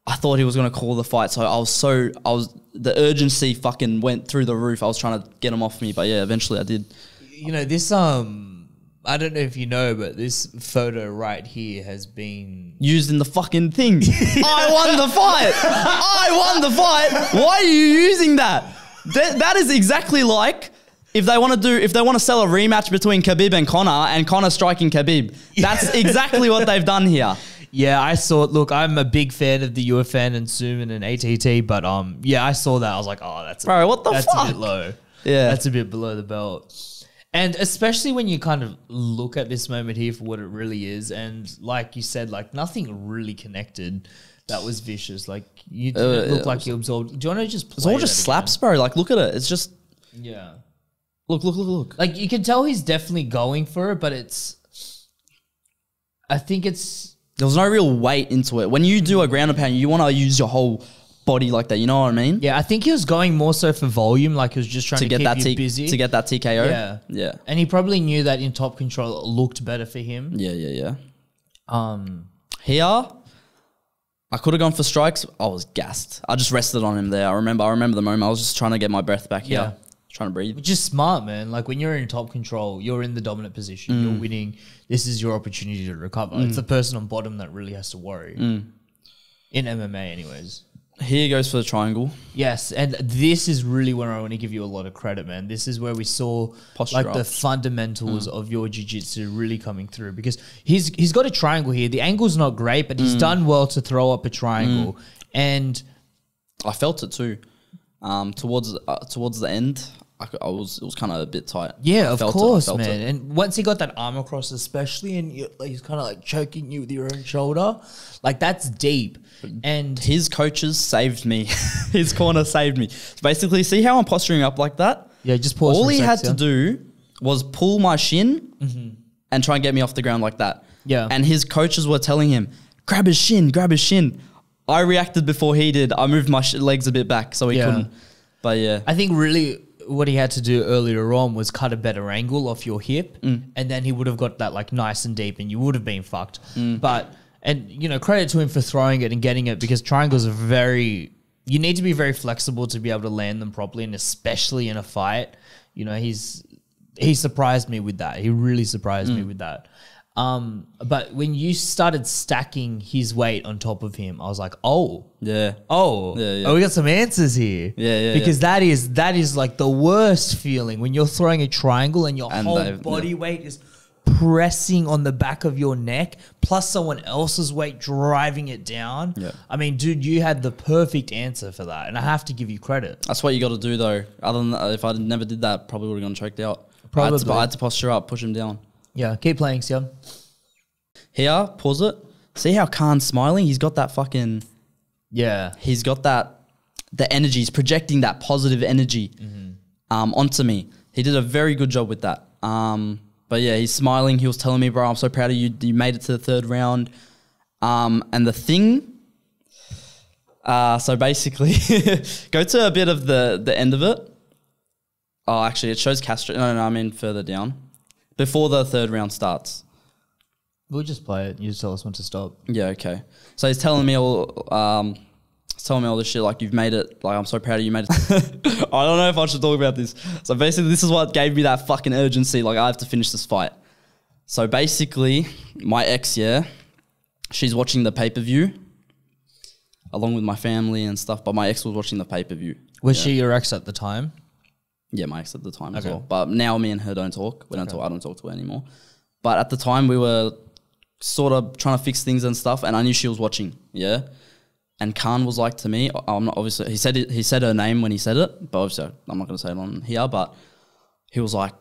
I thought he was going to call the fight. So the urgency fucking went through the roof. I was trying to get him off me. But, yeah, eventually I did. You know, this, I don't know if you know, but this photo right here has been... Used in the fucking thing. I won the fight. I won the fight. Why are you using that? That is exactly like if they want to sell a rematch between Khabib and Conor striking Khabib. That's exactly what they've done here. Yeah, I saw it. Look, I'm a big fan of the UFN and Suman and ATT, but yeah, I saw that. I was like, oh, that's a bit low. Yeah. That's a bit below the belt. And especially when you kind of look at this moment here for what it really is, and like you said, like nothing really connected. That was vicious. Like you didn't look like you absorbed. Do you want to just play It's all just slaps, bro. Like look at it. It's just Look. Like you can tell he's definitely going for it, but I think there was no real weight into it. When you do a ground and pound, you want to use your whole body like that. You know what I mean? Yeah, I think he was going more so for volume. Like he was just trying to keep you busy to get that TKO. Yeah. And he probably knew that in top control it looked better for him. Yeah. Here, I could have gone for strikes. I was gassed. I just rested on him there. I remember the moment. I was just trying to get my breath back here. Trying to breathe. Which is smart, man. Like when you're in top control, you're in the dominant position, you're winning. This is your opportunity to recover. It's the person on bottom that really has to worry. In MMA anyways. Here goes for the triangle. Yes, and this is really where I want to give you a lot of credit, man. This is where we saw like the fundamentals of your jiu-jitsu really coming through because he's got a triangle here. The angle's not great, but he's done well to throw up a triangle. And I felt it too. Towards the end, it was kind of a bit tight. Yeah, of course, man. And once he got that arm across, especially, and he's kind of like choking you with your own shoulder, like that's deep. And his coaches saved me. His corner saved me. So basically, see how I'm posturing up like that? Yeah, just pause. All he had to do was pull my shin and try and get me off the ground like that. Yeah. And his coaches were telling him, grab his shin. I reacted before he did. I moved my legs a bit back so he couldn't. But yeah. I think really what he had to do earlier on was cut a better angle off your hip and then he would have got that like nice and deep and you would have been fucked. But, and you know, credit to him for throwing it and getting it because triangles are you need to be very flexible to be able to land them properly and especially in a fight. You know, he surprised me with that. He really surprised me with that. But when you started stacking his weight on top of him, I was like, we got some answers here. Because that is like the worst feeling when you're throwing a triangle and your whole body weight is pressing on the back of your neck, plus someone else's weight driving it down. I mean, dude, you had the perfect answer for that, and I have to give you credit. That's what you got to do, though. Other than that, if I never did that, probably would have gone choked out. I had to posture up, push him down. Yeah, keep playing, Sion. Here, pause it. See how Khan's smiling? He's got that fucking... Yeah. He's got that... The energy. He's projecting that positive energy onto me. He did a very good job with that. But yeah, he's smiling. He was telling me, bro, I'm so proud of you. You made it to the third round. And the thing... so basically, go to a bit of the end of it. Oh, actually, it shows Castro. No, I mean further down. Before the third round starts. We'll just play it. You just tell us when to stop. Yeah, okay. So he's telling me all this shit, like, you've made it, like, I'm so proud of you, made it. I don't know if I should talk about this. So basically, this is what gave me that fucking urgency, like, I have to finish this fight. So basically, my ex, she's watching the pay-per-view, along with my family and stuff, but my ex was watching the pay-per-view. Was she your ex at the time? Yeah, my ex at the time as well. But now me and her don't talk. I don't talk to her anymore. But at the time, we were sort of trying to fix things and stuff, and I knew she was watching, And Khan was like to me, I'm not obviously, he said her name when he said it, but obviously I'm not going to say it on here, but he was like,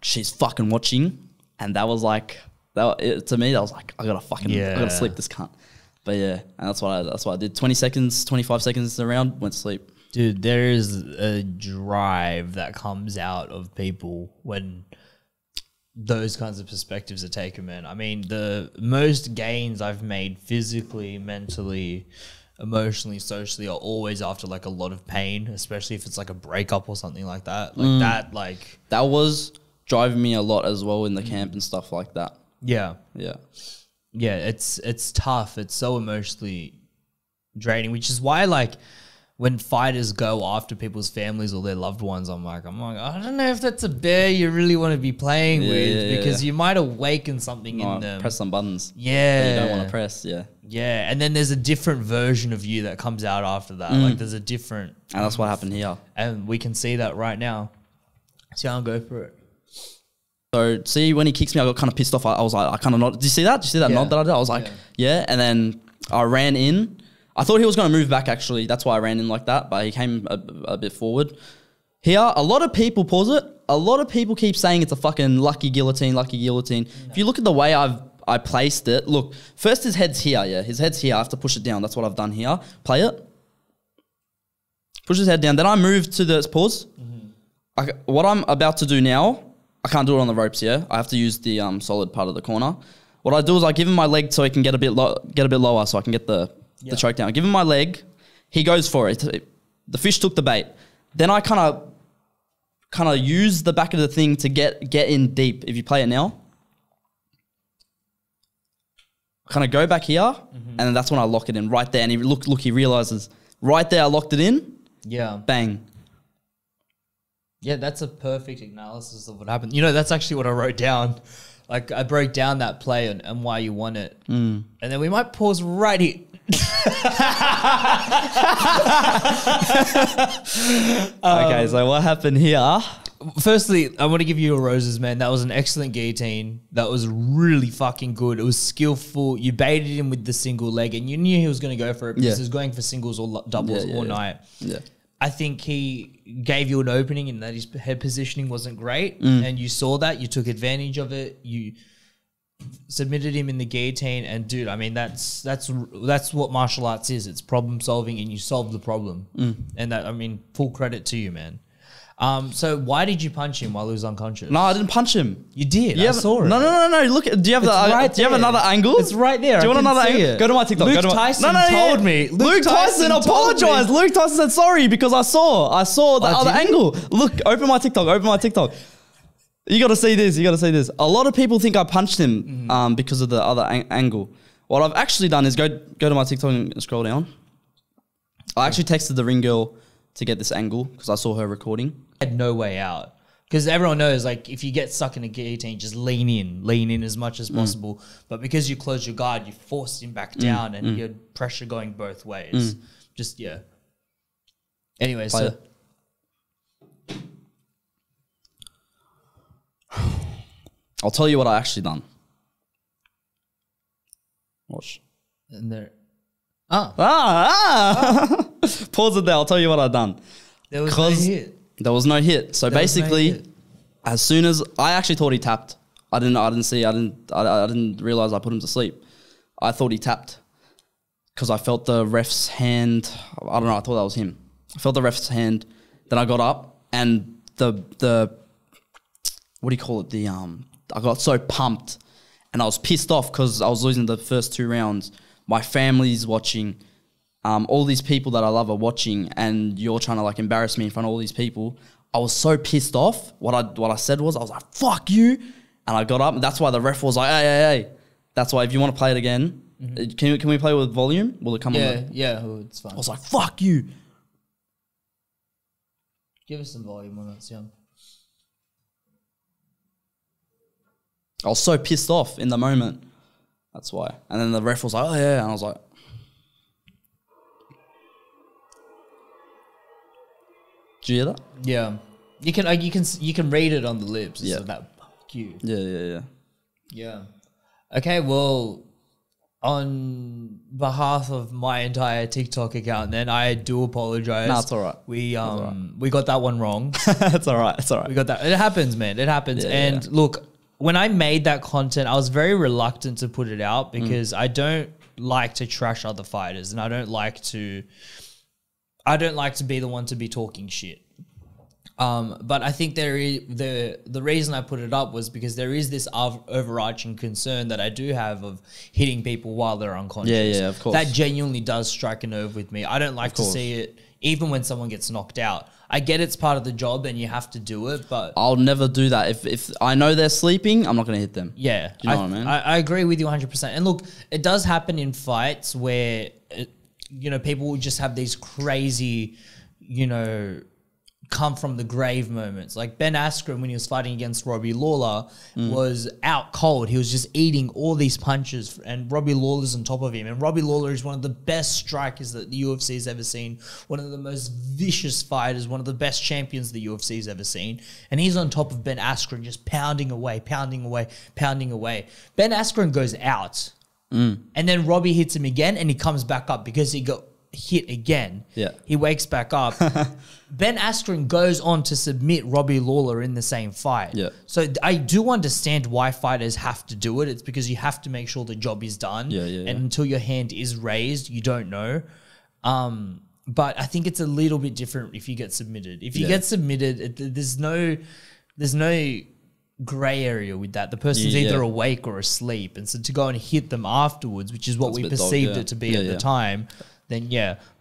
she's fucking watching, and that was like, to me, that was like, I gotta sleep this cunt. But yeah, and that's what I did. 20 seconds, 25 seconds around, went to sleep. Dude, there is a drive that comes out of people when those kinds of perspectives are taken, man. I mean, the most gains I've made physically, mentally, emotionally, socially are always after like a lot of pain, especially if it's like a breakup or something like that. That was driving me a lot as well in the camp and stuff like that. Yeah. Yeah. Yeah, it's tough. It's so emotionally draining, which is why like when fighters go after people's families or their loved ones, I'm like, I don't know if that's a bear you really want to be playing with because you might awaken something in them. Press some buttons. Yeah. That you don't want to press, yeah. Yeah, and then there's a different version of you that comes out after that. Like there's a different... And that's what happened here. And we can see that right now. So I'll go for it. So, see, when he kicks me, I got kind of pissed off. I was like, I kind of nodded. Did you see that? Did you see that nod that I did? I was like, yeah. And then I ran in. I thought he was going to move back, actually. That's why I ran in like that. But he came a bit forward. Here, a lot of people, pause it. A lot of people keep saying it's a fucking lucky guillotine, lucky guillotine. No. If you look at the way I placed it, look, first his head's here, yeah. His head's here. I have to push it down. That's what I've done here. Play it. Push his head down. Then I move to the, pause. What I'm about to do now, I can't do it on the ropes, yeah. I have to use the solid part of the corner. What I do is I give him my leg so he can get a bit lower, so I can get the choke down. I give him my leg. He goes for it. The fish took the bait. Then I kind of use the back of the thing to get in deep. If you play it now, I kind of go back here, and then that's when I lock it in right there. And he look, he realizes right there I locked it in. Yeah. Bang. Yeah, that's a perfect analysis of what happened. You know, that's actually what I wrote down. Like, I broke down that play and why you won it. And then we might pause right here. Okay, so what happened here? Firstly, I want to give you your roses, man. That was an excellent guillotine. That was really fucking good. It was skillful. You baited him with the single leg, and you knew he was going to go for it because he was going for singles or doubles all night. Yeah. I think he gave you an opening in that his head positioning wasn't great, and you saw that. You took advantage of it. You submitted him in the guillotine, and dude, I mean that's what martial arts is. It's problem solving, and you solved the problem. And that, I mean, full credit to you, man. So why did you punch him while he was unconscious? No, I didn't punch him. You did. I saw it. No. Look, do you have do you have another angle? It's right there. Do you want another angle? Go to my TikTok. Luke Tyson told me. Luke Tyson apologized. Luke Tyson said sorry because I saw the other angle. Look, open my TikTok. You got to see this. A lot of people think I punched him because of the other angle. What I've actually done is go to my TikTok and scroll down. I actually texted the ring girl to get this angle because I saw her recording. Had no way out because everyone knows, like, if you get stuck in a guillotine, just lean in as much as possible. But because you closed your guard, you forced him back down, and you had pressure going both ways. Just Anyway, so I'll tell you what I actually done. Watch. And there. Pause it there. I'll tell you what I done. There was no hit. There was no hit. So basically, as soon as I actually thought he tapped, I didn't realize I put him to sleep. I thought he tapped because I felt the ref's hand. I don't know. I thought that was him. I felt the ref's hand. Then I got up and the what do you call it? I got so pumped and I was pissed off because I was losing the first 2 rounds. My family's watching. All these people that I love are watching, and you're trying to like embarrass me in front of all these people. I was so pissed off. What I said was, I was like, "Fuck you!" And I got up. And that's why the ref was like, "Hey." That's why if you want to play it again, can we play with volume? Will it come on? Yeah, it's fine. I was like, "Fuck you!" Give us some volume on that, Sion. I was so pissed off in the moment. That's why. And then the ref was like, "Oh yeah," and I was like. Did you hear that? Yeah, you can read it on the lips. Yeah, so that fuck you. Yeah. Okay, well, on behalf of my entire TikTok account, then I do apologize. No, it's all right. We got that one wrong. It's all right. We got that. It happens, man. It happens. And look, when I made that content, I was very reluctant to put it out because I don't like to trash other fighters, and I don't like to be the one to be talking shit. But I think there is the reason I put it up was because there is this overarching concern that I do have of hitting people while they're unconscious. Yeah, of course. That genuinely does strike a nerve with me. I don't like to see it, even when someone gets knocked out. I get it's part of the job and you have to do it, but I'll never do that. If I know they're sleeping, I'm not going to hit them. yeah, Do you know what I mean? I agree with you 100%. And look, it does happen in fights where, people will just have these crazy, come from the grave moments. Like Ben Askren, when he was fighting against Robbie Lawler, was out cold. He was just eating all these punches, and Robbie Lawler's on top of him. And Robbie Lawler is one of the best strikers that the UFC has ever seen, one of the most vicious fighters, one of the best champions the UFC has ever seen. And he's on top of Ben Askren, just pounding away. Ben Askren goes out, and then Robbie hits him again, and he comes back up because he got hit again. Yeah. He wakes back up. Ben Askren goes on to submit Robbie Lawler in the same fight. Yeah. So I do understand why fighters have to do it. It's because you have to make sure the job is done. Yeah. And until your hand is raised, you don't know. But I think it's a little bit different if you get submitted. If you get submitted, there's no gray area with that. The person's either awake or asleep. And so to go and hit them afterwards, which is what we perceived it to be at the time, then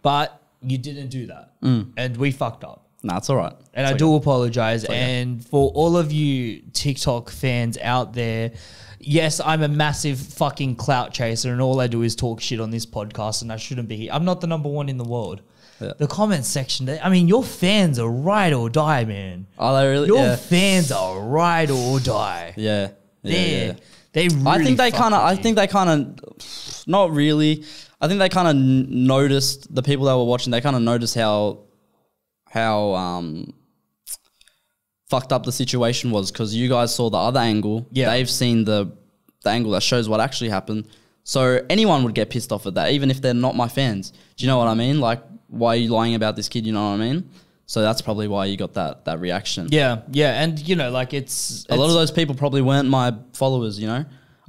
but you didn't do that. And we fucked up. Nah, it's all right. And I do apologize. And for all of you TikTok fans out there, yes, I'm a massive fucking clout chaser and all I do is talk shit on this podcast and I shouldn't be here. I'm not the number one in the world. Yeah. The comment section, your fans are ride or die, man. Are they really? Your fans are ride or die. Yeah. They really I think they kind of, not really. I think they kind of noticed, the people that were watching, they kind of noticed how fucked up the situation was, because you guys saw the other angle. Yeah. They've seen the angle that shows what actually happened. So anyone would get pissed off at that, even if they're not my fans. Do you know what I mean? Like, why are you lying about this kid? You know what I mean? So that's probably why you got that reaction. Yeah. And it's a lot of those people probably weren't my followers.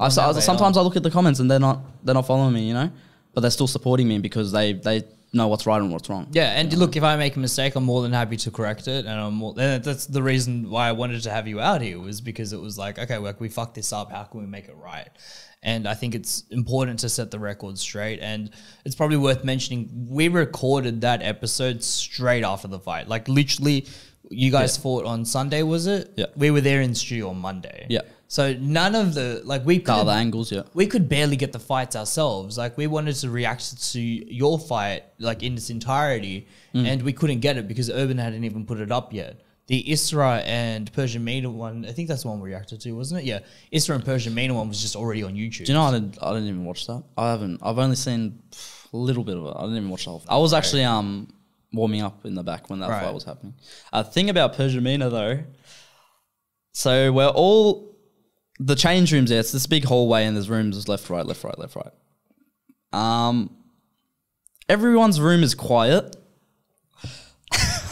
Sometimes I look at the comments and they're not following me. But they're still supporting me because they know what's right and what's wrong. Yeah, and look, if I make a mistake, I'm more than happy to correct it, and that's the reason why I wanted to have you out here, was because it was like, okay, we fucked this up. How can we make it right? And I think it's important to set the record straight. And it's probably worth mentioning, we recorded that episode straight after the fight. Like literally, you guys fought on Sunday, was it? Yeah. We were there in studio on Monday. Yeah. So none of the other angles, we could barely get the fights ourselves. Like we wanted to react to your fight like in its entirety, and we couldn't get it because Urban hadn't even put it up yet. The Isra and Persian Mina one, I think that's the one we reacted to, wasn't it? Yeah, Isra and Persian Mina one was just already on YouTube. Do you know I didn't even watch that? I've only seen a little bit of it. I didn't even watch the whole thing. I was actually warming up in the back when that fight was happening. Thing about Persian Mina though, so we're all. The change room's there. It's this big hallway and there's rooms left, right. Everyone's room is quiet.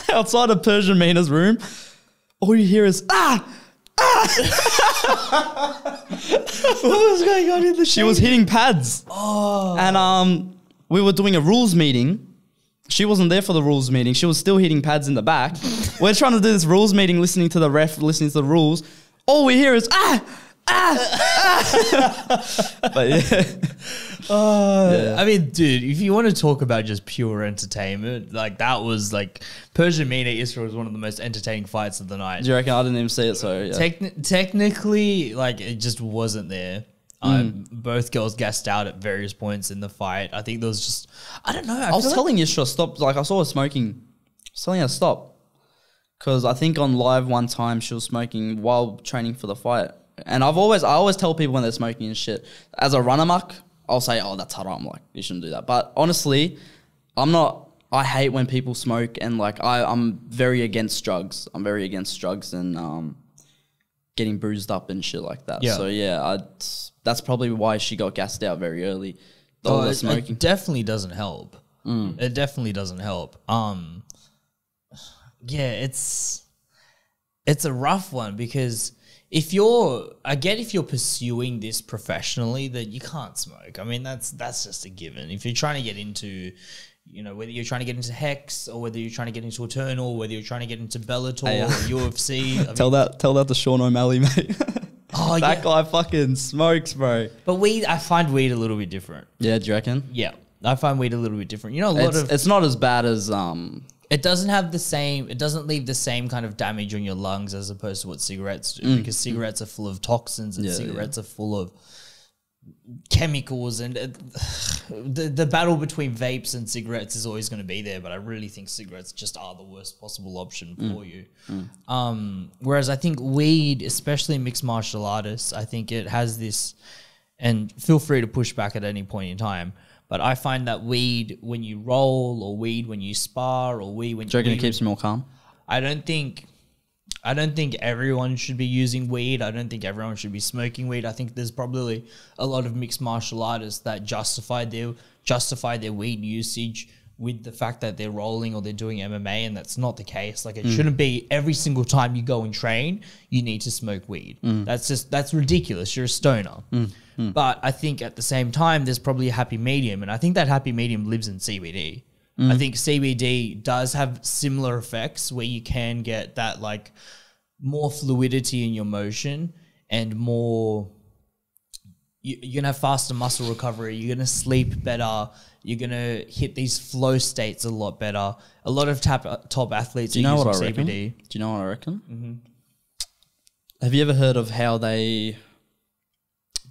Outside of Persian Mina's room, all you hear is, What was going on in the She was hitting pads. Oh. And we were doing a rules meeting. She wasn't there for the rules meeting. She was still hitting pads in the back. We're trying to do this rules meeting, listening to the ref, listening to the rules. All we hear is, But I mean, dude, if you want to talk about just pure entertainment, like that was like Persian Mina Isra was one of the most entertaining fights of the night. Do you reckon? I didn't even see it, so yeah. Technically, like it just wasn't there. Both girls gassed out at various points in the fight. I think there was just, I don't know. I was telling Isra stop. Like I saw her smoking. I was telling her to stop. Because I think on live one time she was smoking while training for the fight. And I always tell people when they're smoking and shit. As a runner muck, I'll say, oh, that's haram. Like, you shouldn't do that. But honestly, I hate when people smoke, and like I'm very against drugs. I'm very against drugs and getting bruised up and shit like that. Yeah. So yeah, that's probably why she got gassed out very early. All the smoking. It definitely doesn't help. It definitely doesn't help. Yeah, it's a rough one because if you're pursuing this professionally, that you can't smoke. I mean, that's just a given. If you're trying to get into, you know, whether you're trying to get into Hex or whether you're trying to get into Eternal, whether you're trying to get into Bellator or UFC. Tell that to Sean O'Malley, mate. Oh, that guy fucking smokes, bro. But weed, I find weed a little bit different. Yeah, do you reckon? Yeah, I find weed a little bit different. You know, It's not as bad as It doesn't have the same. It doesn't leave the same kind of damage on your lungs as opposed to what cigarettes do, because cigarettes are full of toxins and cigarettes are full of chemicals, and the battle between vapes and cigarettes is always going to be there. But I really think cigarettes just are the worst possible option for you. Whereas I think weed, especially mixed martial artists, I think it has this. And feel free to push back at any point in time. But I find that weed when you roll, or weed when you spar, or weed when do you reckon it keeps you more calm? I don't think everyone should be using weed. I don't think everyone should be smoking weed. I think there's probably a lot of mixed martial artists that justify their weed usage with the fact that they're rolling or they're doing MMA, and that's not the case. Like, it shouldn't be every single time you go and train, you need to smoke weed. That's ridiculous. You're a stoner. But I think at the same time, there's probably a happy medium, and I think that happy medium lives in CBD. I think CBD does have similar effects where you can get that, like, more fluidity in your motion and more. You're going to have faster muscle recovery. You're going to sleep better. You're going to hit these flow states a lot better. A lot of top athletes are using CBD. Do you know what I reckon? Have you ever heard of how they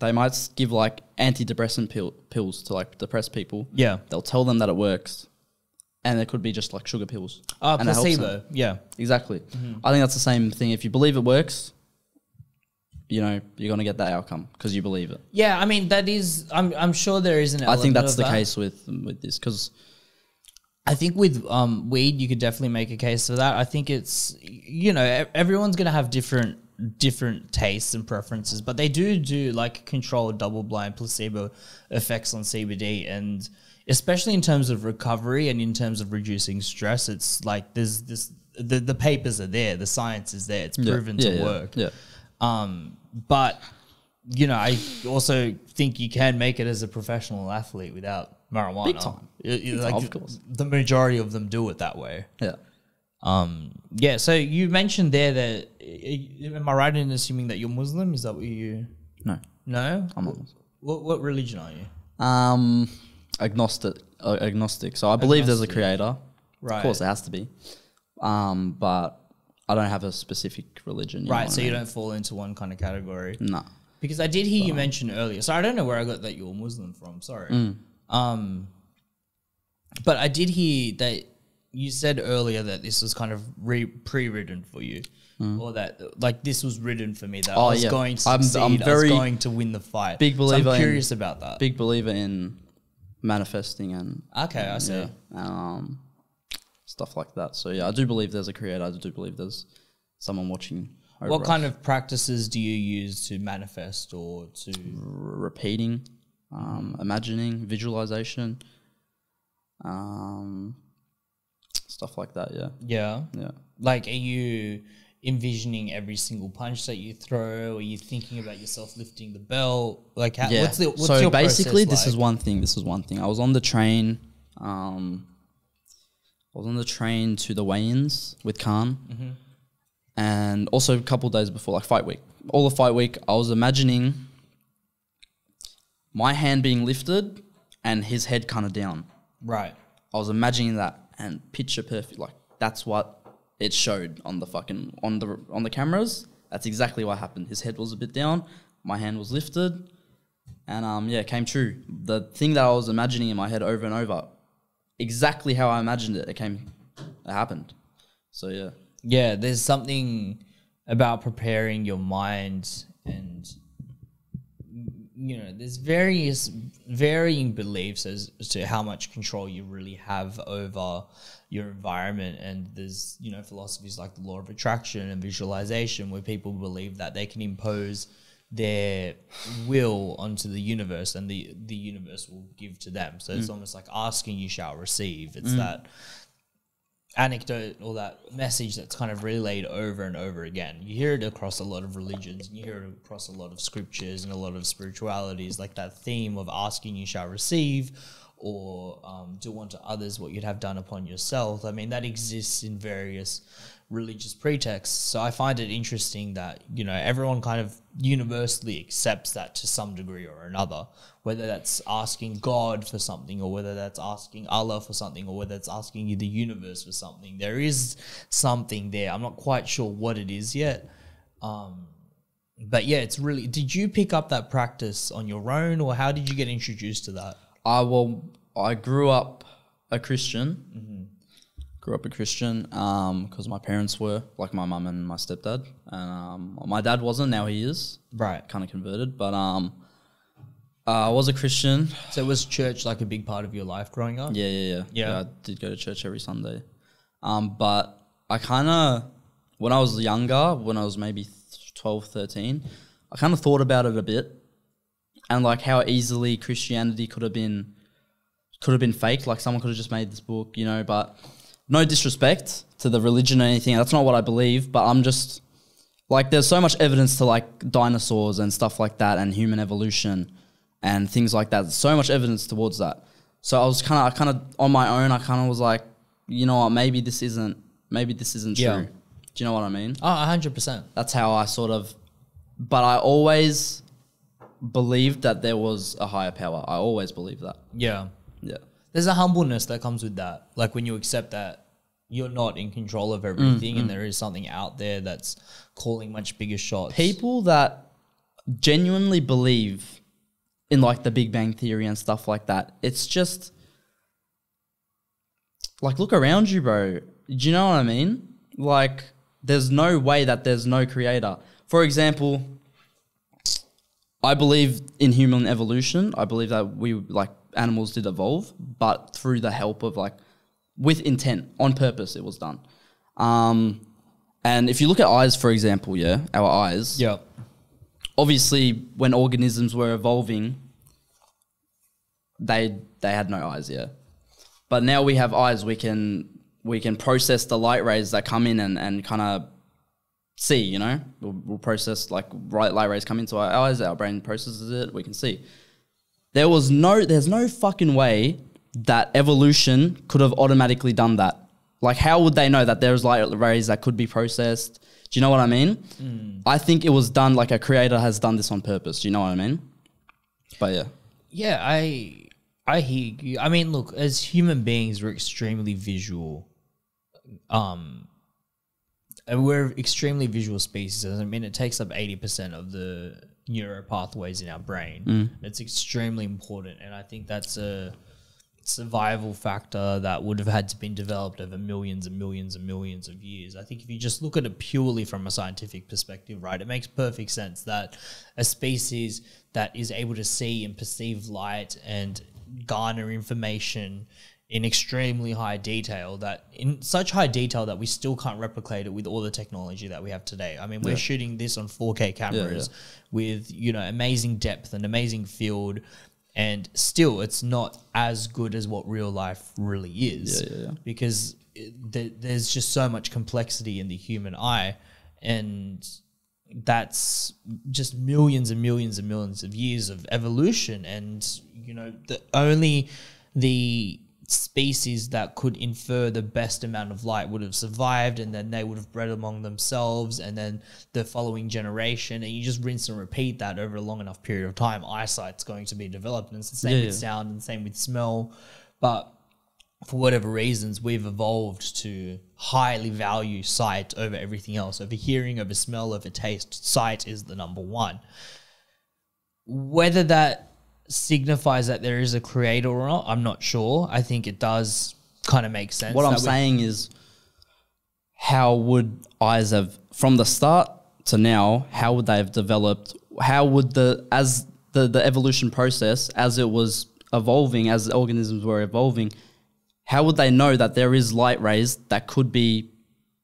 might give, like, antidepressant pills to, like, depressed people? Yeah. They'll tell them that it works, and it could be just, like, sugar pills. And placebo. Yeah. Exactly. I think that's the same thing. If you believe it works, you know, you're going to get that outcome because you believe it. Yeah, I mean, that is, I'm sure there is an element I think that's of the that. case with this, because I think with weed, you could definitely make a case for that. I think it's, you know, everyone's going to have different tastes and preferences, but they do like controlled double-blind placebo effects on CBD, and especially in terms of recovery and in terms of reducing stress, it's like there's this, the papers are there, the science is there, it's proven to work. Yeah. But, you know, I also think you can make it as a professional athlete without marijuana. Big time. Like, of course. The majority of them do it that way. Yeah. Yeah, so you mentioned there that, am I right in assuming that you're Muslim? Is that what you... No. No? I'm not Muslim. What religion are you? Agnostic. So I believe there's a creator. Right. Of course, there has to be. But I don't have a specific religion. Right, so you don't fall into one kind of category. No. Because I did hear you mention earlier. So I don't know where I got that you're Muslim from. Sorry. But I did hear that you said earlier that this was kind of pre-written for you. Or that, like, this was written for me, that I was going to succeed, I was going to win the fight. Big believer. So I'm curious about that. Big believer in manifesting and... Okay, I see. Stuff like that. So yeah, I do believe there's a creator. I do believe there's someone watching. What kind of practices do you use to manifest or to... Repeating, imagining, visualization, stuff like that, yeah. Yeah? Yeah. Like, are you envisioning every single punch that you throw? Are you thinking about yourself lifting the belt? Like, how, what's so your basically, process this like? is one thing. I was on the train. To the weigh-ins with Khan, and also a couple of days before, like fight week. All the fight week, I was imagining my hand being lifted and his head kind of down. Right. I was imagining that, and picture perfect. Like, that's what it showed on the fucking on the cameras. That's exactly what happened. His head was a bit down, my hand was lifted, and it came true. The thing that I was imagining in my head over and over, exactly how I imagined it, it happened. So yeah. Yeah, there's something about preparing your mind, and you know, there's varying beliefs as to how much control you really have over your environment, and there's, you know, philosophies like the law of attraction and visualization where people believe that they can impose their will onto the universe, and the universe will give to them. So it's almost like asking you shall receive. It's that anecdote or that message that's kind of relayed over and over again. You hear it across a lot of religions, and you hear it across a lot of scriptures and a lot of spiritualities, like that theme of asking you shall receive, or do unto others what you'd have done upon yourself. I mean, that exists in various religious pretexts. So I find it interesting that, you know, everyone kind of universally accepts that to some degree or another, whether that's asking God for something, or whether that's asking Allah for something, or whether it's asking the universe for something. There is something there. I'm not quite sure what it is yet. But yeah, it's really, did you pick up that practice on your own, or how did you get introduced to that? I grew up a Christian. Grew up a Christian because my parents were, like my mum and my stepdad. And my dad wasn't, now he is. Right. Kind of converted. But I was a Christian. So was church like a big part of your life growing up? Yeah. I did go to church every Sunday. But I kind of, when I was younger, when I was maybe 12, 13, I kind of thought about it a bit, and like how easily Christianity could have been faked. Like someone could have just made this book, you know, but no disrespect to the religion or anything. That's not what I believe, but I'm just like, there's so much evidence to like dinosaurs and stuff like that and human evolution and things like that. There's so much evidence towards that. So I was kind of on my own. I kind of was like, you know what, maybe this isn't true. Do you know what I mean? Oh, 100%. That's how I sort of, but I always believed that there was a higher power. I always believed that. Yeah. Yeah. There's a humbleness that comes with that. Like when you accept that you're not in control of everything and there is something out there that's calling much bigger shots. People that genuinely believe in like the Big Bang Theory and stuff like that, it's just like, look around you, bro. Do you know what I mean? Like, there's no way that there's no creator. For example, I believe in human evolution. I believe that we, like, animals did evolve, but through the help of, like, with intent, on purpose, it was done. And if you look at eyes, for example, our eyes. Yeah. Obviously, when organisms were evolving, they had no eyes, But now we have eyes. We can process the light rays that come in and kind of see, you know? We'll process, like, light rays come into our eyes, our brain processes it, we can see. There's no fucking way that evolution could have automatically done that. Like, how would they know that there's light rays that could be processed? Do you know what I mean? I think it was done, like a creator has done this on purpose. Do you know what I mean? But yeah. Yeah, I hear you. I mean, look, as human beings, we're extremely visual. And we're extremely visual species. I mean, it takes up 80% of the neuro pathways in our brain. It's extremely important, and I think that's a survival factor that would have had to been developed over millions and millions and millions of years. I think if you just look at it purely from a scientific perspective, right, it makes perfect sense that a species that is able to see and perceive light and garner information in extremely high detail, that in such high detail that we still can't replicate it with all the technology that we have today. I mean, we're shooting this on 4K cameras with, you know, amazing depth and amazing field, and still it's not as good as what real life really is because there's just so much complexity in the human eye, and that's just millions and millions and millions of years of evolution. And, you know, the species that could infer the best amount of light would have survived, and then they would have bred among themselves, and then the following generation, and you just rinse and repeat that over a long enough period of time. Eyesight's going to be developed, and it's the same with sound and the same with smell. But for whatever reasons, we've evolved to highly value sight over everything else, over hearing, over smell, over taste. Sight is the number one. Whether that signifies that there is a creator or not, I'm not sure. I think it does kind of make sense. What I'm saying is, how would eyes have, from the start to now, how would they have developed? How would the evolution process, as it was evolving, as the organisms were evolving, how would they know that there is light rays that could be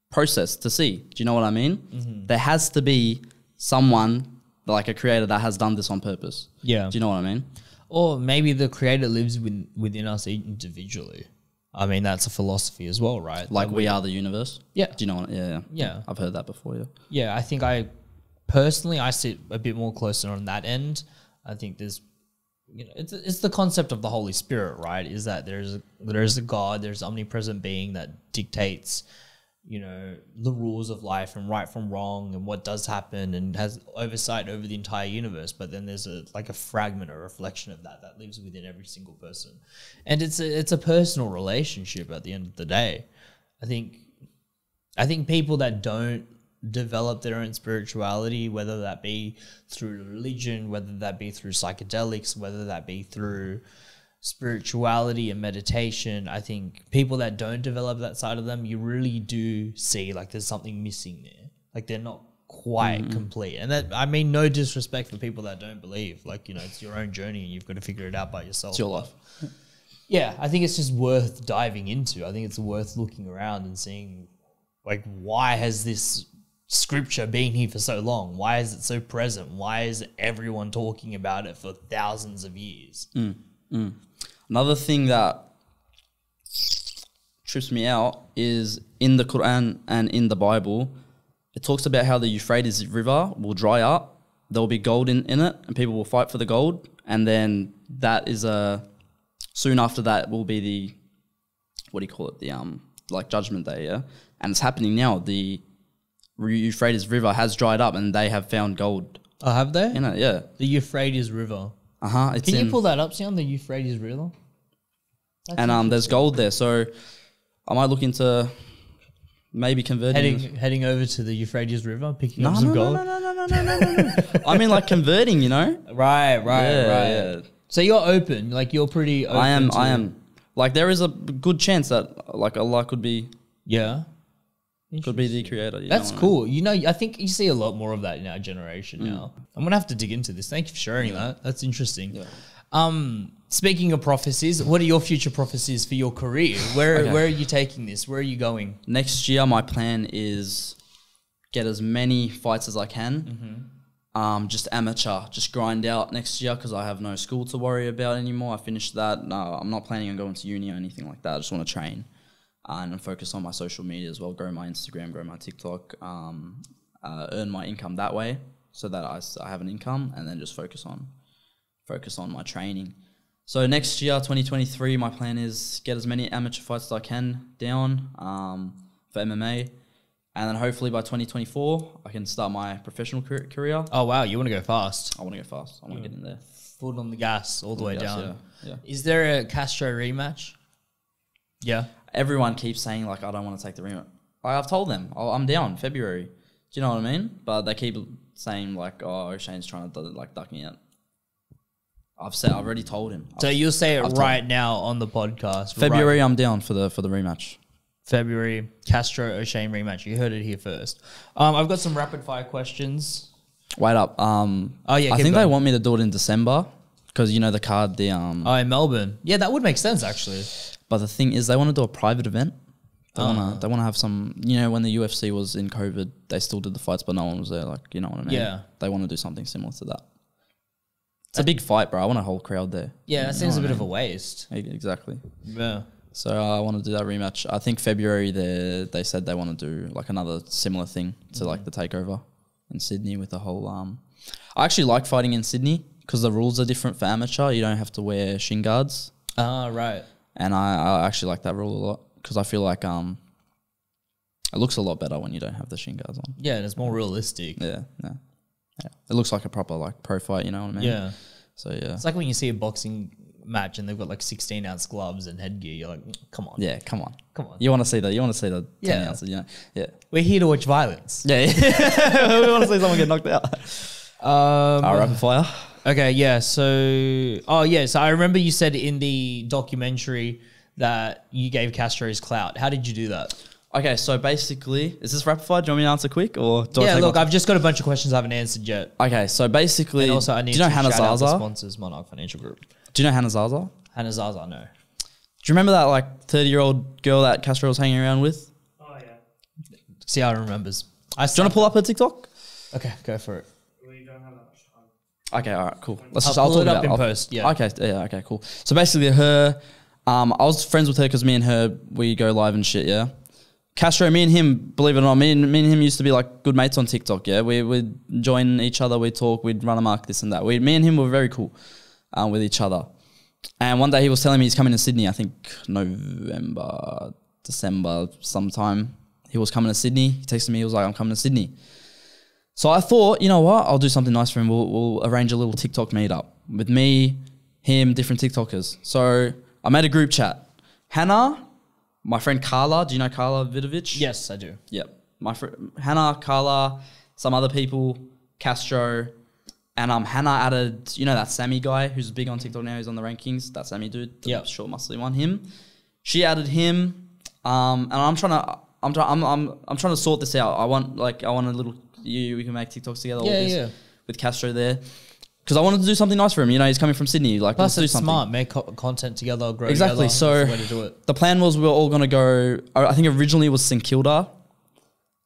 processed to see? Do you know what I mean? There has to be someone, like a creator, that has done this on purpose. Yeah. Do you know what I mean? Or maybe the creator lives within us individually. I mean, that's a philosophy as well, right? Like we are the universe? Yeah. Do you know what? Yeah. I've heard that before, Yeah, I think I sit a bit more closer on that end. I think there's you know, it's the concept of the Holy Spirit, right? Is that there's a God, there's an omnipresent being that dictates, you know, the rules of life and right from wrong and what does happen and has oversight over the entire universe. But then there's a fragment or reflection of that lives within every single person, and it's a personal relationship at the end of the day. I think people that don't develop their own spirituality, whether that be through religion, whether that be through psychedelics, whether that be through spirituality and meditation, I think people that don't develop that side of them, you really do see like there's something missing there. Like they're not quite complete. And that, I mean, no disrespect for people that don't believe. Like, you know, it's your own journey and you've got to figure it out by yourself. It's your life. Yeah, I think it's just worth diving into. I think it's worth looking around and seeing, like, why has this scripture been here for so long? Why is it so present? Why is everyone talking about it for thousands of years? Another thing that trips me out is in the Quran and in the Bible, it talks about how the Euphrates River will dry up. There will be gold in it and people will fight for the gold. And then that is soon after that will be the, what do you call it? The like Judgment Day, yeah? And it's happening now. The Euphrates River has dried up and they have found gold. Oh, have they? In it, yeah. The Euphrates River. Can Can you pull that up, Sam? The Euphrates River? And there's gold there. So I might look into maybe converting. Heading over to the Euphrates River, picking up some gold? No. I mean like converting, you know? Right. Yeah. So you're open, like you're pretty open. I am. Like there is a good chance that like Allah could be the creator. That's cool. You know, I think you see a lot more of that in our generation now. I'm going to have to dig into this. Thank you for sharing that. That's interesting. Yeah. Speaking of prophecies, what are your future prophecies for your career? Where are you taking this? Where are you going? Next year, my plan is get as many fights as I can. Just amateur, just grind out next year because I have no school to worry about anymore. I finished that. No, I'm not planning on going to uni or anything like that. I just want to train. And focus on my social media as well, grow my Instagram, grow my TikTok, earn my income that way so that I have an income and then just focus on my training. So next year, 2023, my plan is get as many amateur fights as I can down for MMA. And then hopefully by 2024, I can start my professional career. Oh, wow. You want to go fast? I want to go fast. I want to get in there. Foot on the gas all the way down. Yeah. Is there a Castro rematch? Yeah. Everyone keeps saying, like, I don't want to take the rematch. I've told them, I'm down, February. Do you know what I mean? But they keep saying, like, oh, Oshane's trying to, like, duck me out. I've already told him. So you'll say it right now on the podcast. February, I'm down for the rematch. February, Castro, Oshane rematch. You heard it here first. I've got some rapid fire questions. Wait up. I think they want me to do it in December because, you know, the card, in Melbourne. Yeah, that would make sense, actually. But the thing is, they want to do a private event. They want to have some, you know, when the UFC was in COVID, they still did the fights, but no one was there. Like, you know what I mean? Yeah. They want to do something similar to that. It's a big fight, bro. I want a whole crowd there. Yeah, that seems a bit of a waste. Exactly. Yeah. So I want to do that rematch. I think February, they said they want to do like another similar thing to like the takeover in Sydney with the whole. I actually like fighting in Sydney because the rules are different for amateur. You don't have to wear shin guards. Ah, right. And I actually like that rule a lot because I feel like it looks a lot better when you don't have the shin guards on. Yeah, and it's more realistic. Yeah. It looks like a proper like pro fight, you know what I mean? Yeah. So yeah. It's like when you see a boxing match and they've got like 16-ounce gloves and headgear. You're like, come on. Yeah, come on. You want to see that? You want to see the 10 ounces, you know? Yeah. We're here to watch violence. Yeah. We want to see someone get knocked out. Rapid fire. Okay, yeah. So I remember you said in the documentary that you gave Castro his clout. How did you do that? Okay, so basically, is this rapid fire? Do you want me to answer quick or I've just got a bunch of questions I haven't answered yet. Okay, so basically, and also I need do you know to Hannah shout out the Zaza? sponsors, Monarch Financial Group. Do you know Hannah Zaza? Hannah Zaza, no. Do you remember that like 30-year-old girl that Castro was hanging around with? Oh yeah. See how it remembers. Do you want to pull up her TikTok? Okay, go for it. We don't have that much time. Okay, all right, cool. I'll pull it up in post. Yeah. Okay, yeah, okay, cool. So basically, her, I was friends with her because me and her we go live and shit. Yeah. Castro, me and him, believe it or not, me and him used to be like good mates on TikTok. Yeah, we'd join each other, we'd talk, we'd run amok, this and that. Me and him were very cool. with each other. And one day he was telling me he's coming to Sydney, I think November, December sometime. He was coming to Sydney. He texted me, he was like, I'm coming to Sydney. So I thought, you know what, I'll do something nice for him. We'll arrange a little TikTok meetup with me, him, different TikTokers. So I made a group chat. Hannah, my friend Carla, do you know Carla Vidovic? Yes, I do. Yep. My friend Hannah, Carla, some other people, Castro, and Hannah added, you know that Sammy guy who's big on TikTok now, who's on the rankings, that Sammy dude, the short muscly one, him. She added him, and I'm trying to sort this out. I want a little, we can make TikToks together. With Castro there. Because I wanted to do something nice for him. You know, he's coming from Sydney. Like, plus, let's do it's something. smart. Make content together, grow exactly. together. So That's the way to do it. the plan was we were all going to go, I think originally it was St Kilda.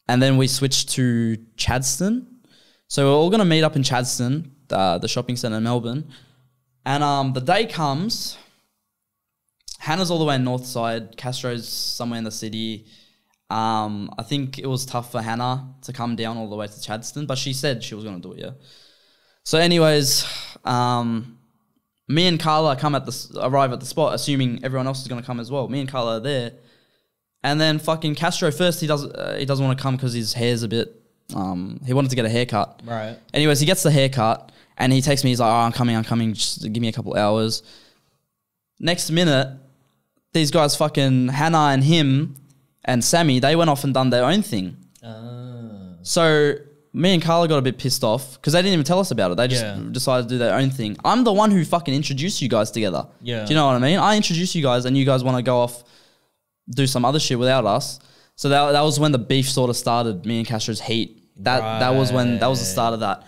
And then we switched to Chadstone. So we're all going to meet up in Chadstone, the shopping centre in Melbourne. And the day comes, Hannah's all the way in north side. Castro's somewhere in the city. I think it was tough for Hannah to come down all the way to Chadstone. But she said she was going to do it, yeah. So anyways, me and Carla arrive at the spot, assuming everyone else is going to come as well. Me and Carla are there. And then fucking Castro first, he doesn't want to come because his hair's a bit, he wanted to get a haircut. Right. Anyways, he gets the haircut and he texts me, he's like, I'm coming, just give me a couple hours. Next minute, these guys fucking, Hannah and him and Sammy, they went off and done their own thing. So me and Carla got a bit pissed off because they didn't even tell us about it. They just decided to do their own thing. I'm the one who fucking introduced you guys together. Yeah. Do you know what I mean? I introduced you guys and you guys want to go off, do some other shit without us. So that was when the beef sort of started, me and Castro's heat. That was the start of that.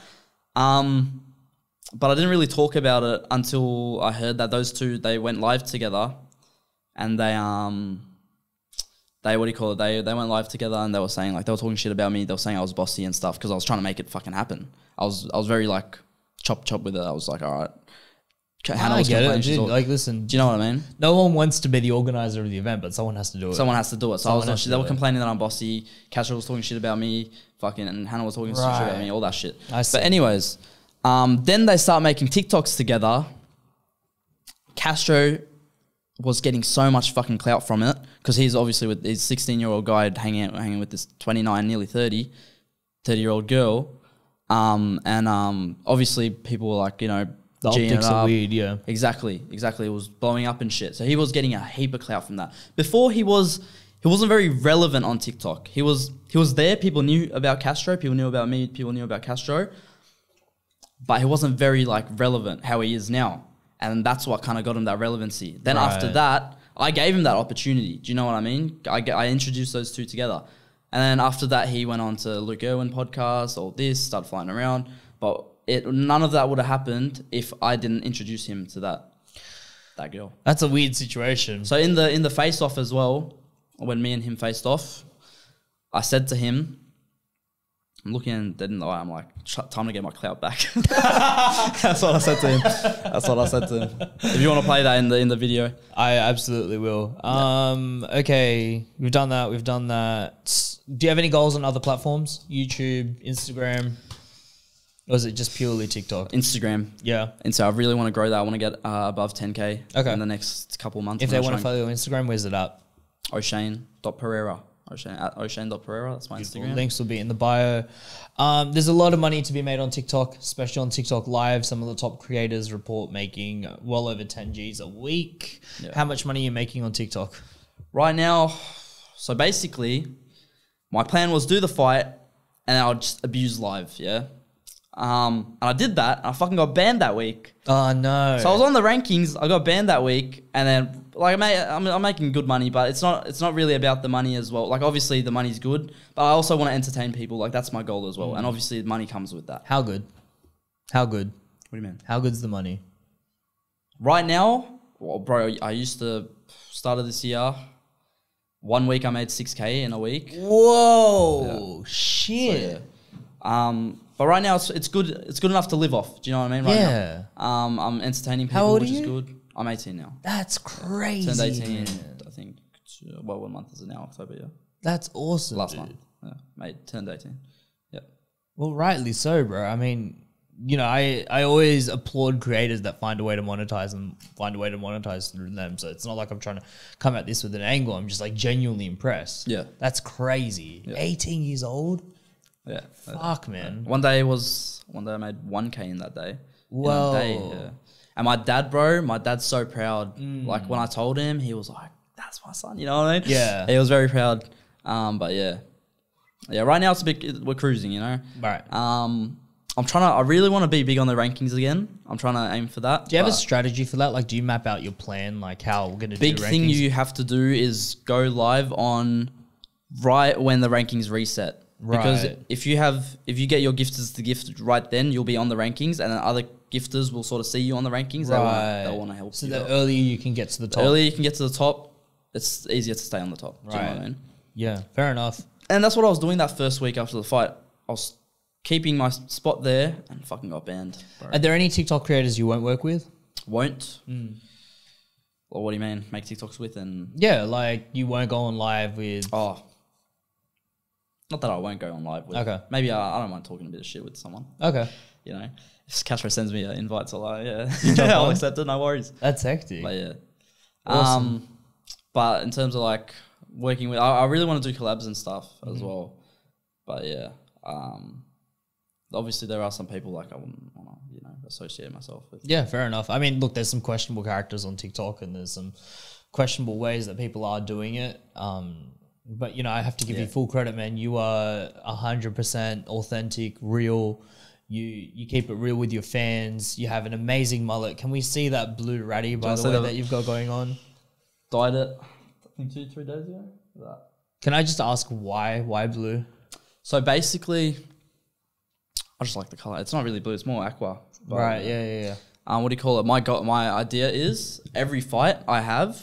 But I didn't really talk about it until I heard that those two, they went live together and they what do you call it? They went live together and they were saying, like, they were talking shit about me. They were saying I was bossy and stuff because I was trying to make it fucking happen. I was very like chop with it. I was like, all right. I get it, dude. Like, listen. Do you know what I mean? No one wants to be the organizer of the event, but someone has to do it. Someone has to do it. So they were complaining that I'm bossy. Castro was talking shit about me. Fucking, and Hannah was talking shit about me. All that shit. But anyways, then they start making TikToks together. Castro was getting so much fucking clout from it because he's obviously with his 16-year-old guy hanging with this 29, nearly 30-year-old girl. And obviously people were like, you know, the optics are weird, yeah. Exactly. It was blowing up and shit. So he was getting a heap of clout from that. Before he wasn't very relevant on TikTok. He was there. People knew about Castro. People knew about me. People knew about Castro. But he wasn't very like relevant how he is now. And that's what kind of got him that relevancy. Then after that, I gave him that opportunity. Do you know what I mean? I introduced those two together. And then after that, he went on to LUCA podcast, all this, started flying around. But none of that would have happened if I didn't introduce him to that girl. That's a weird situation. So in the face off as well, when me and him faced off, I said to him, I'm looking in the eye, I'm like, time to get my clout back. That's what I said to him. If you want to play that in the video. I absolutely will. Okay, we've done that. Do you have any goals on other platforms? YouTube, Instagram? Or is it just purely TikTok? Instagram. Yeah. And so I really want to grow that. I want to get above 10K in the next couple of months. If they want to follow you on Instagram, where's it at? Oshane.Perrera. Oshane.Perrera. That's my Instagram. Links will be in the bio. There's a lot of money to be made on TikTok, especially on TikTok Live. Some of the top creators report making well over 10 Gs a week. Yeah. How much money are you making on TikTok? Right now, so basically, my plan was do the fight and then I'll just abuse live, yeah? And I did that and I fucking got banned that week. Oh no. So I was on the rankings, I got banned that week, and then like I'm making good money, but it's not really about the money as well. Like obviously the money's good, but I also want to entertain people. Like that's my goal as well. And obviously the money comes with that. How good? What do you mean? How good's the money? Right now, well, bro, I used to started this year. 1 week I made 6K in a week. Whoa, shit. So, yeah. But right now it's good. It's good enough to live off. Do you know what I mean? Right now. I'm entertaining people, which is good. I'm 18 now. That's crazy. Turned 18, I think. Well, what month is it now? October, yeah. That's awesome. Last month. Yeah, turned 18. Yeah. Well, rightly so, bro. I mean, you know, I always applaud creators that find a way to monetize and find a way to monetize through them. So it's not like I'm trying to come at this with an angle. I'm just like genuinely impressed. Yeah. That's crazy. Yeah. 18 years old. Yeah. Fuck, man. One day I made 1K in that day. Whoa. In a day, yeah. And my dad's so proud. Like when I told him, he was like, that's my son, you know what I mean? Yeah. He was very proud. But yeah. Yeah, right now it's a bit, we're cruising, you know? Right. I really want to be big on the rankings again. I'm trying to aim for that. Do you have a strategy for that? Like, do you map out your plan, like how we're going to do rankings? Big thing you have to do is go live on right when the rankings reset. Because if you get your gifters to gift right then, you'll be on the rankings, and then other gifters will sort of see you on the rankings. Right. They'll want to help you. So the earlier you can get to the top. The earlier you can get to the top, it's easier to stay on the top. Right. Do you know what I mean? Yeah, fair enough. And that's what I was doing that first week after the fight. I was keeping my spot there and fucking got banned. Bro. Are there any TikTok creators you won't work with? Won't? Well, what do you mean? Make TikToks with and... Yeah, like you won't go on live with... Oh. Not that I won't go on live with. Okay. Maybe I don't mind talking a bit of shit with someone. Okay. You know? If Castro sends me an invite, so like, yeah. jump I'll on? accept it, no worries. That's hectic. But yeah. Awesome. But in terms of like working with... I really want to do collabs and stuff as well. But yeah. Obviously, there are some people like I wouldn't want to, you know, associate myself with. Yeah, fair enough. I mean, look, there's some questionable characters on TikTok and there's some questionable ways that people are doing it. But, you know, I have to give you full credit, man. You are 100% authentic, real. You keep it real with your fans. You have an amazing mullet. Can we see that blue ratty, by the way, that you've got going on? Dyed it, I think 2-3 days ago. That. Can I just ask why? Why blue? So basically... I just like the color. It's not really blue. It's more aqua. But, right. Yeah. What do you call it? My idea is every fight I have,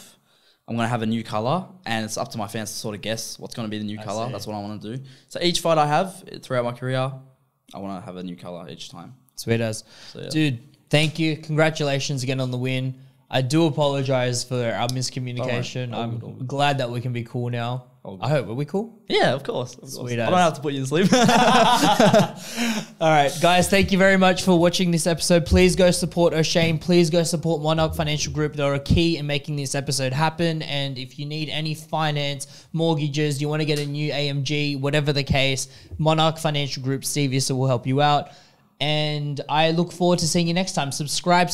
I'm going to have a new color, and it's up to my fans to sort of guess what's going to be the new color. That's what I want to do. So each fight I have throughout my career, I want to have a new color each time. Sweet as. So, yeah. Dude, thank you. Congratulations again on the win. I do apologize for our miscommunication. All I'm good. glad that we can be cool now. I hope. Are we cool? Yeah, of course. Sweet I as. don't have to put you to sleep. All right, guys, thank you very much for watching this episode. Please go support Oshane. Please go support Monarch Financial Group. They're a key in making this episode happen. And if you need any finance, mortgages, you want to get a new AMG, whatever the case, Monarch Financial Group, Steve Issa will help you out. And I look forward to seeing you next time. Subscribe.